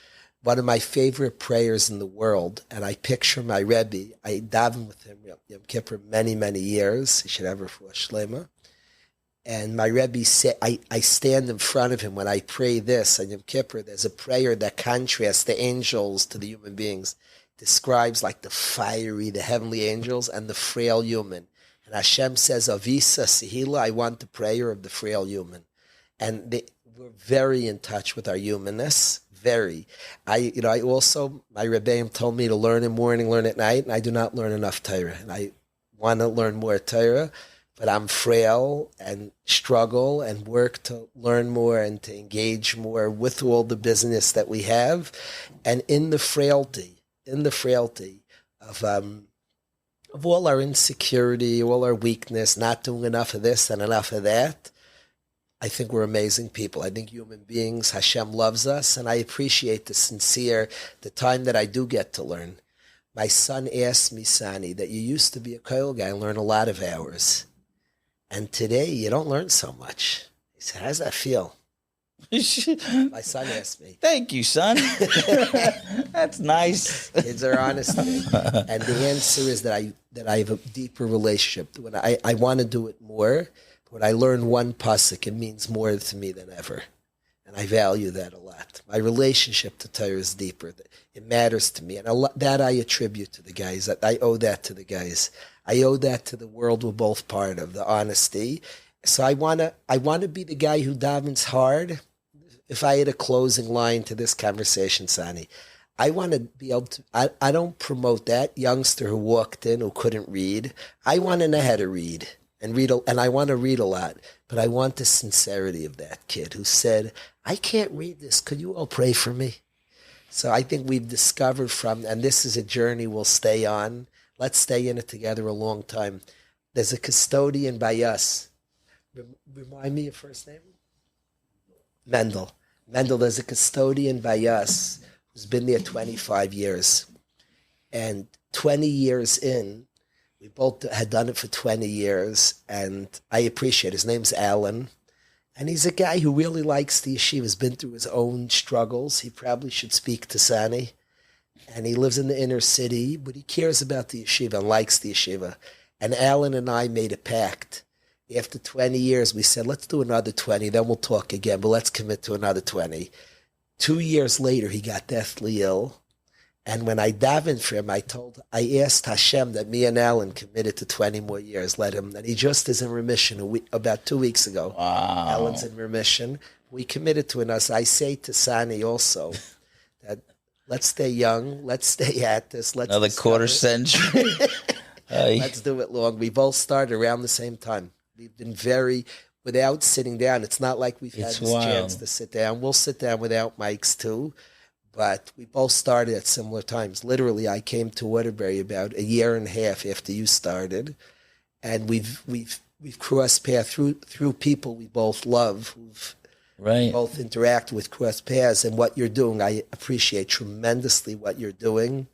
One of my favorite prayers in the world, and I picture my Rabbi, I daven with him Yom Kippur many, many years. He should have refuah shlema. And my Rebbe said, I stand in front of him when I pray this on Yom Kippur. There's a prayer that contrasts the angels to the human beings, describes like the fiery, the heavenly angels, and the frail human. And Hashem says, Avisa Sihila, I want the prayer of the frail human. And we're very in touch with our humanness, very. I also, my Rebbeim told me to learn in the morning, learn at night, and I do not learn enough Torah. And I want to learn more Torah. But I'm frail and struggle and work to learn more and to engage more with all the business that we have. And in the frailty of all our insecurity, all our weakness, not doing enough of this and enough of that, I think we're amazing people. I think human beings, Hashem loves us, and I appreciate the time that I do get to learn. My son asked me, Sani, that you used to be a koil guy and learn a lot of hours. And today, you don't learn so much. He said, how does that feel? My son asked me. Thank you, son. That's nice. Kids are honest. And the answer is that I have a deeper relationship. When I want to do it more. When I learn one pasuk, it means more to me than ever. And I value that a lot. My relationship to Torah is deeper. It matters to me. And that I attribute to the guys. I owe that to the guys. I owe that to the world we're both part of, the honesty. So I wanna be the guy who davens hard. If I had a closing line to this conversation, Sani, I want to be able to, I don't promote that youngster who walked in who couldn't read. I want to know how to read and I want to read a lot, but I want the sincerity of that kid who said, I can't read this. Could you all pray for me? So I think we've discovered and this is a journey we'll stay on. Let's stay in it together a long time. There's a custodian by us. Remind me your first name? Mendel. There's a custodian by us who's been there 25 years. And 20 years in, we both had done it for 20 years, and I appreciate it. His name's Alan. And he's a guy who really likes the yeshiva. He's been through his own struggles. He probably should speak to Sani. And he lives in the inner city, but he cares about the yeshiva and likes the yeshiva. And Alan and I made a pact. After 20 years, we said, let's do another 20, then we'll talk again, but let's commit to another 20. 2 years later, he got deathly ill. And when I davened for him, I asked Hashem that me and Alan committed to 20 more years, let him. And he just is in remission about 2 weeks ago. Wow. Alan's in remission. We committed to it. I say to Sani also that let's stay young, let's stay at this. Let's another quarter century. Let's do it long. We both started around the same time. We've been without sitting down. It's not like we've had this chance to sit down. We'll sit down without mics too, but we both started at similar times. Literally, I came to Waterbury about a year and a half after you started, and we've crossed paths through people we both love, who've both interact with cross paths. And what you're doing, I appreciate tremendously what you're doing.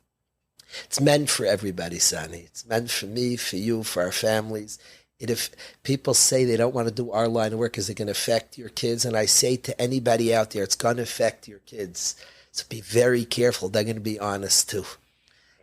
It's meant for everybody, Sani. It's meant for me, for you, for our families. If people say they don't want to do our line of work, is it going to affect your kids? And I say to anybody out there, it's going to affect your kids. So be very careful. They're going to be honest too.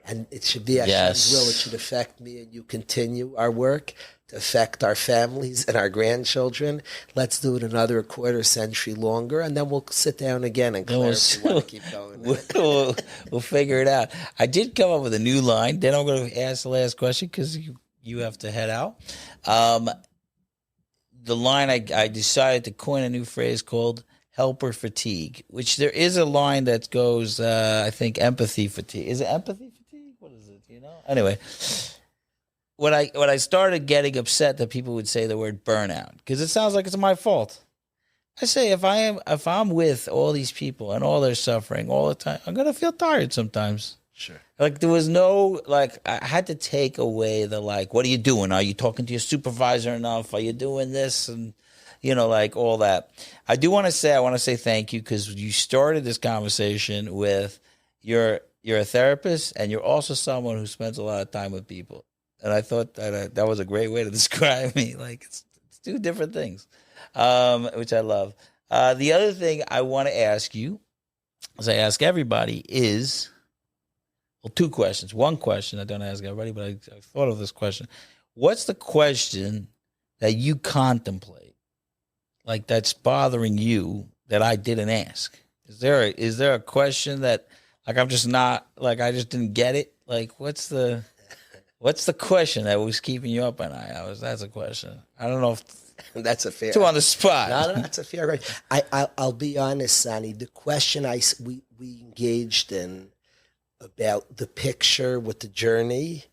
And it should be Hashem's will. It should affect me and you continue our work to affect our families and our grandchildren. Let's do it another quarter century longer, and then we'll sit down again and clarify if we want to keep going. We'll figure it out. I did come up with a new line. Then I'm going to ask the last question because you have to head out. The line I decided to coin a new phrase called helper fatigue, which there is a line that goes, I think, empathy fatigue. Is it empathy fatigue? What is it? Anyway, when I started getting upset that people would say the word burnout, because it sounds like it's my fault. I say if I'm with all these people and all their suffering all the time, I'm gonna feel tired sometimes. Sure. Like there was no, I had to take away the, what are you doing? Are you talking to your supervisor enough? Are you doing this? And, all that. I want to say thank you because you started this conversation with you're a therapist and you're also someone who spends a lot of time with people. And I thought that was a great way to describe me. It's two different things, which I love. The other thing I want to ask you, as I ask everybody, is... Well, two questions. One question I don't ask everybody, but I thought of this question. What's the question that you contemplate like that's bothering you that I didn't ask? Is there a question that like I'm just not like I just didn't get it? Like what's the question that was keeping you up at night? That's a question. I don't know if That's a fair. too on the spot. No, that's a fair question. I'll be honest, Sonny. The question we engaged in about the picture with the journey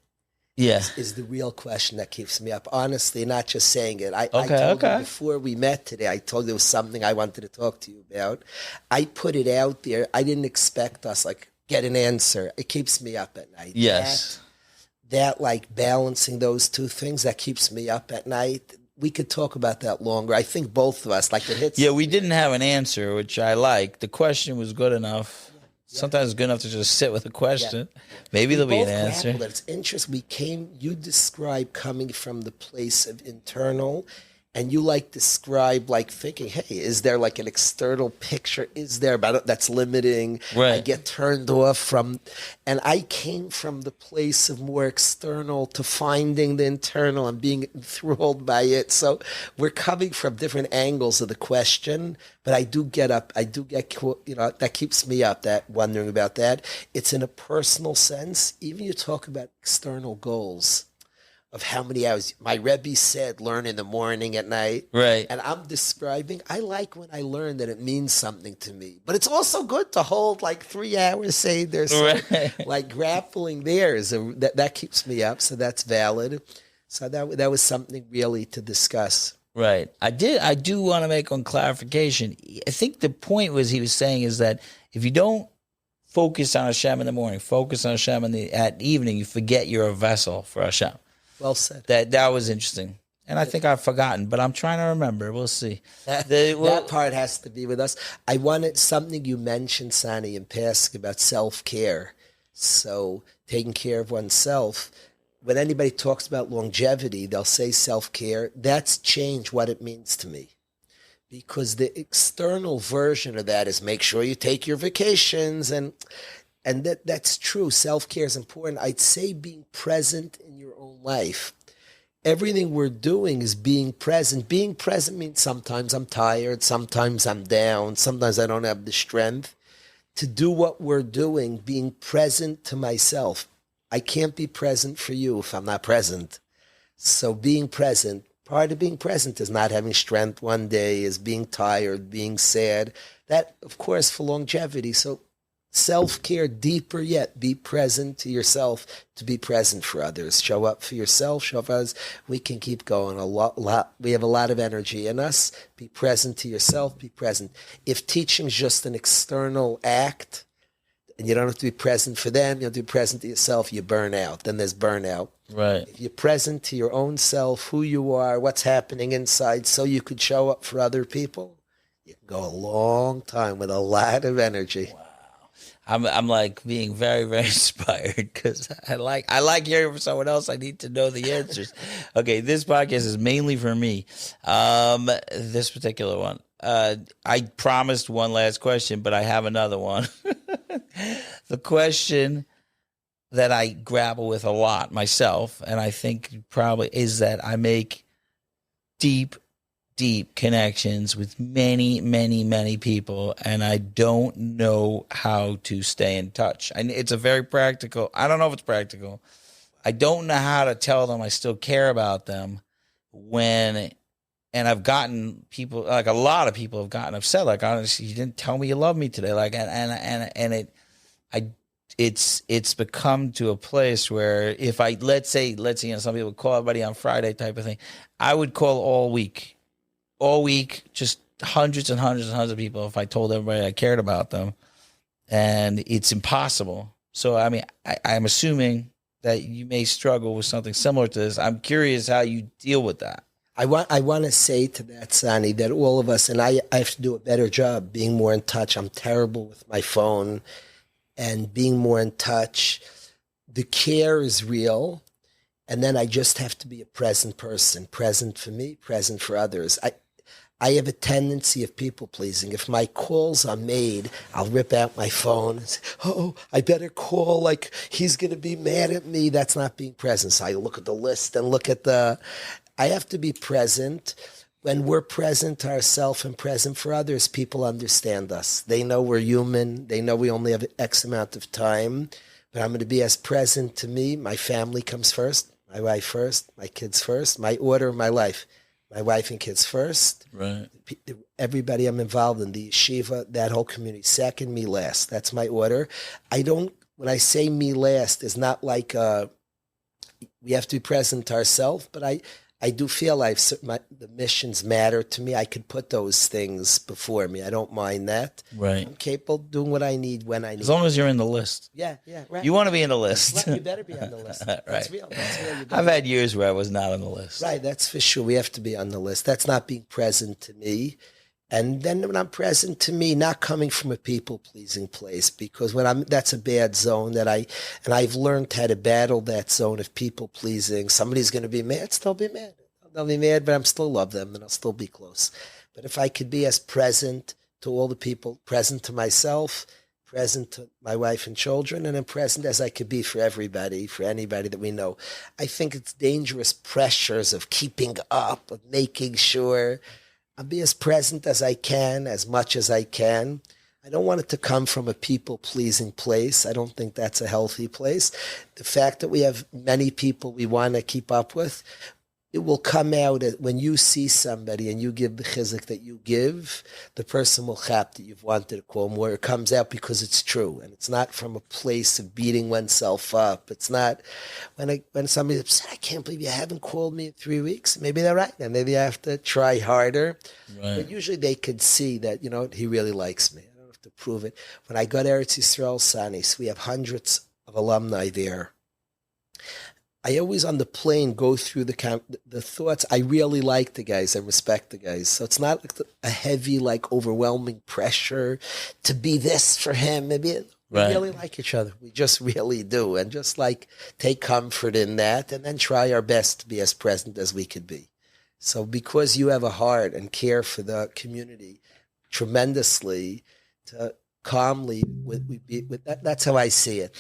Yeah. is the real question that keeps me up. Honestly, not just saying it. I Okay, told you okay. before we met today, I told you there was something I wanted to talk to you about. I put it out there. I didn't expect us like get an answer. It keeps me up at night. Yes. That like balancing those two things, that keeps me up at night. We could talk about that longer. I think both of us, like it hits. Yeah, we didn't have an answer, which I like. The question was good enough. Sometimes it's good enough to just sit with a question. Maybe there'll be an answer. It's interesting. You describe coming from the place of internal, and you like describe like thinking, hey, is there like an external picture? Is there, but that's limiting. Right. I get turned off from, and I came from the place of more external to finding the internal and being enthralled by it. So we're coming from different angles of the question, but I do get, that keeps me up, that wondering about that. It's in a personal sense. Even you talk about external goals of how many hours. My Rabbi said, learn in the morning, at night. Right. And I'm describing, I like when I learn that it means something to me. But it's also good to hold like 3 hours, say there's like grappling there. That keeps me up. So that's valid. So that was something really to discuss. Right. I do want to make one clarification. I think the point he was saying is that if you don't focus on Hashem in the morning, focus on Hashem at evening, you forget you're a vessel for Hashem. Well said. That was interesting. And I think I've forgotten, but I'm trying to remember. We'll see. That part has to be with us. I wanted something you mentioned, Sonny, in passing about self-care. So taking care of oneself. When anybody talks about longevity, they'll say self-care. That's changed what it means to me. Because the external version of that is make sure you take your vacations, and that's true. Self-care is important. I'd say being present in your own life. Everything we're doing is being present. Being present means sometimes I'm tired, sometimes I'm down, sometimes I don't have the strength to do what we're doing, being present to myself. I can't be present for you if I'm not present. So being present, part of being present is not having strength one day, is being tired, being sad. That, of course, for longevity. So self-care, deeper yet, be present to yourself to be present for others. Show up for yourself, show up for others. We can keep going a lot. We have a lot of energy in us. Be present to yourself, be present. If teaching is just an external act, and you don't have to be present for them, you have to be present to yourself, you burn out. Then there's burnout. Right. If you're present to your own self, who you are, what's happening inside, so you could show up for other people, you can go a long time with a lot of energy. Wow. I'm like being very, very inspired because I like hearing from someone else. I need to know the answers. Okay, this podcast is mainly for me. This particular one. I promised one last question, but I have another one. The question that I grapple with a lot myself, and I think probably is that I make deep connections with many, many, many people, and I don't know how to stay in touch. It's a very practical. I don't know if it's practical. I don't know how to tell them I still care about them and I've gotten people, like a lot of people have gotten upset. Like, honestly, you didn't tell me you love me today. Like, it's become to a place where if let's say, some people call everybody on Friday type of thing, I would call all week, just hundreds and hundreds and hundreds of people if I told everybody I cared about them, and it's impossible. So, I mean, I'm assuming that you may struggle with something similar to this. I'm curious how you deal with that. I want to say to that, Sonny, that all of us, and I have to do a better job being more in touch. I'm terrible with my phone, and being more in touch. The care is real, and then I just have to be a present person, present for me, present for others. I have a tendency of people pleasing. If my calls are made, I'll rip out my phone and say, oh, I better call, like he's going to be mad at me. That's not being present. So I look at the list and I have to be present. when we're present to ourselves and present for others, people understand us. They know we're human. They know we only have X amount of time. But I'm going to be as present to me. My family comes first, my wife first, my kids first, my order of my life. My wife and kids first. Right. Everybody I'm involved in, the yeshiva, that whole community. Second, me last. That's my order. When I say me last, it's not like we have to be present to ourselves, but I do feel the missions matter to me. I could put those things before me. I don't mind that. Right. I'm capable of doing what I need when I need. As long as you're in the list. Yeah, right. You want to be in the list. Right, you better be on the list. Right. That's real. I've had years where I was not on the list. Right, that's for sure. We have to be on the list. That's not being present to me. And then when I'm present to me, not coming from a people-pleasing place, because that's a bad zone and I've learned how to battle that zone of people-pleasing. Somebody's going to be mad, still be mad. They'll be mad, but I'm still love them and I'll still be close. But if I could be as present to all the people, present to myself, present to my wife and children, and then present as I could be for everybody, for anybody that we know. I think it's dangerous pressures of keeping up, of making sure I'll be as present as I can, as much as I can. I don't want it to come from a people-pleasing place. I don't think that's a healthy place. The fact that we have many people we want to keep up with, it will come out when you see somebody and you give the chizuk that you give, the person will chap that you've wanted to call more. It comes out because it's true. And it's not from a place of beating oneself up. It's not when somebody's upset, I can't believe you haven't called me in 3 weeks. Maybe they're right. And maybe I have to try harder. Right. But usually they could see that, he really likes me. I don't have to prove it. When I go to Eretz Yisrael, Sani, so we have hundreds of alumni there. I always on the plane go through the thoughts. I really like the guys. I respect the guys. So it's not like a heavy, overwhelming pressure to be this for him. Maybe we really like each other. We just really do. And just take comfort in that and then try our best to be as present as we could be. So because you have a heart and care for the community tremendously, to calmly with that, that's how I see it.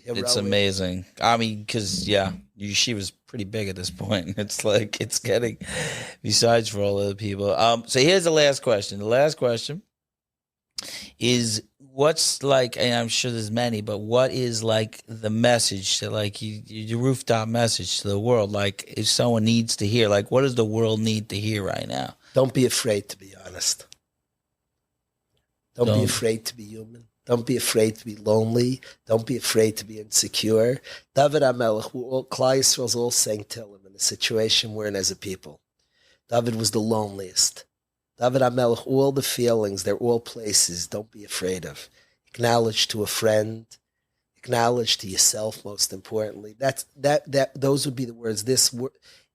It's amazing. I mean, because she was pretty big at this point. It's it's getting, besides for all other people. So here's the last question. The last question is, what's and I'm sure there's many, but what is the message that your rooftop message to the world? If someone needs to hear, what does the world need to hear right now? Don't be afraid to be honest. Don't be afraid to be human. Don't be afraid to be lonely. Don't be afraid to be insecure. David HaMelech, Klal Yisrael's all saying Tehillim in the situation we're in as a people. David was the loneliest. David HaMelech, all the feelings, they're all places. Don't be afraid of. Acknowledge to a friend. Acknowledge to yourself, most importantly. Those would be the words.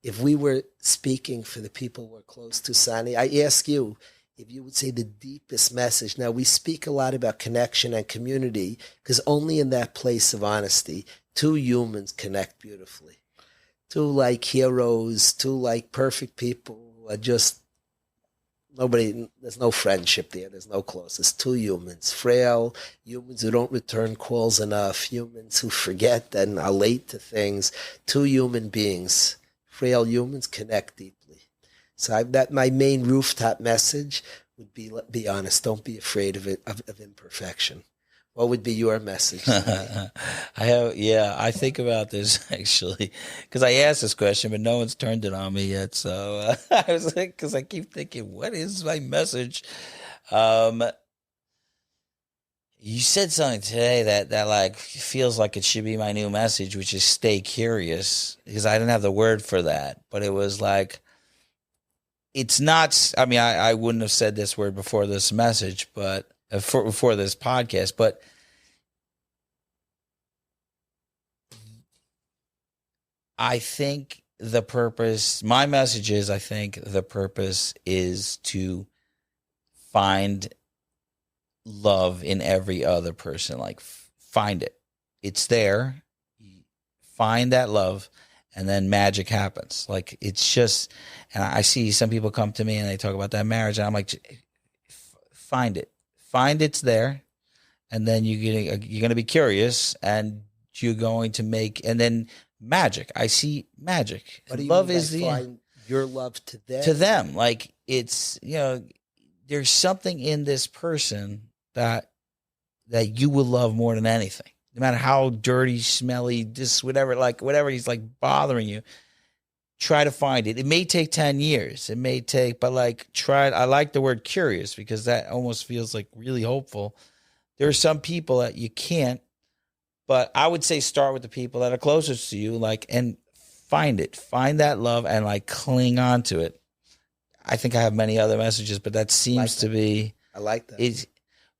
If we were speaking for the people we're close to, Sani, I ask you, if you would say the deepest message. Now, we speak a lot about connection and community because only in that place of honesty, two humans connect beautifully. Two heroes, two perfect people who are just there's no friendship there. There's no closeness. Two humans, frail humans who don't return calls enough, humans who forget and are late to things. Two human beings, frail humans connect deeply. So my main rooftop message would be honest. Don't be afraid of it, of imperfection. What would be your message? I think about this actually, because I asked this question, but no one's turned it on me yet. So I was because I keep thinking, what is my message? You said something today that feels like it should be my new message, which is stay curious, because I didn't have the word for that, but it was it's not, I wouldn't have said this word before this message, but before this podcast, but I think my message is, I think the purpose is to find love in every other person. Find it. It's there. Find that love. And then magic happens. It's just, and I see some people come to me and they talk about that marriage, and I'm find it. Find it's there, and then you're going to be curious, and you're going to make, and then magic. I see magic. What do you love mean is by your love to them. To them, like it's, you know, there's something in this person that you will love more than anything, no matter how dirty, smelly, this, whatever, like whatever he's like bothering you. Try to find it. It may take 10 years. It may take, but like try. I like the word curious because that almost feels like really hopeful. There are some people that you can't, but I would say start with the people that are closest to you, like, and find it. Find that love and like cling on to it. I think I have many other messages, but that seems to be. I like that. It's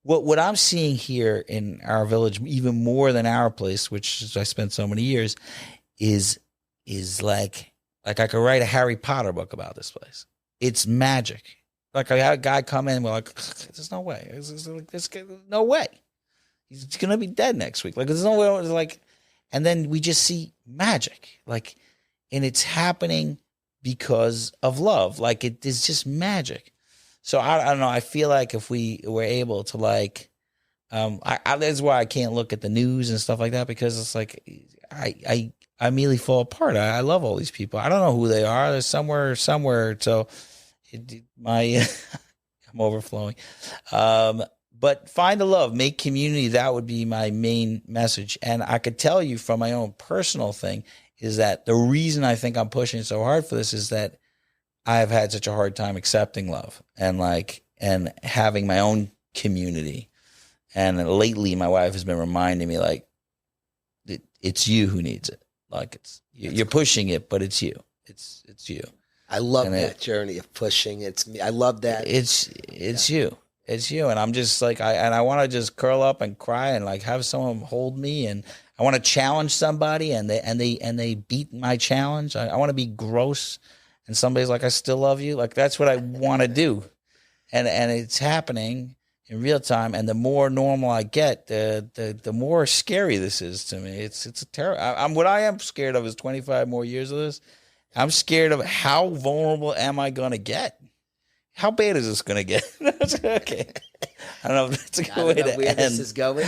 what I'm seeing here in our village, even more than our place, which I spent so many years, is like I could write a Harry Potter book about this place. It's magic. Like I had a guy come in, we're like, there's no way. There's no way. He's gonna be dead next week. Like there's no way. Like, and then we just see magic. Like, and it's happening because of love. Like it is just magic. So I don't know. I feel like if we were able to like, that's why I can't look at the news and stuff like that, because it's like I immediately fall apart. I love all these people. I don't know who they are. They're somewhere. So I'm overflowing. But find the love, make community. That would be my main message. And I could tell you from my own personal thing is that the reason I think I'm pushing so hard for this is that I've had such a hard time accepting love and having my own community. And lately my wife has been reminding me like, it's you who needs it. Like you're pushing it, but it's you. It's you. I love that journey of pushing. It's me. I love that. It's you. It's you. And I'm just like, I want to just curl up and cry and like have someone hold me. And I want to challenge somebody and they beat my challenge. I want to be gross. And somebody's like, I still love you. Like, that's what I want to do. And it's happening in real time. And the more normal I get, the more scary this is to me. It's a terror. What I am scared of is 25 more years of this. I'm scared of how vulnerable am I going to get? How bad is this going to get? Okay. I don't know if that's a good way to end. This is going.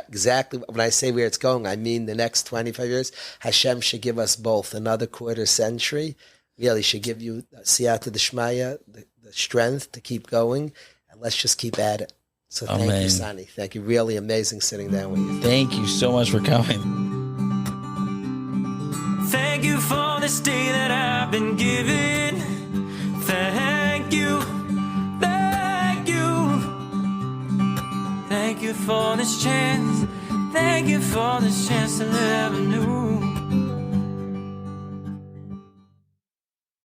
Exactly when I say where it's going, I mean the next 25 years. Hashem should give us both another quarter century. Really should give you siyata d'shmaya, the strength to keep going, and let's just keep at it. So thank you, Sonny. Thank you. Really amazing sitting down with you. Thank you so much for coming. Thank you for this day that I've been given. Thank you. Thank you. Thank you for this chance. Thank you for this chance to live anew.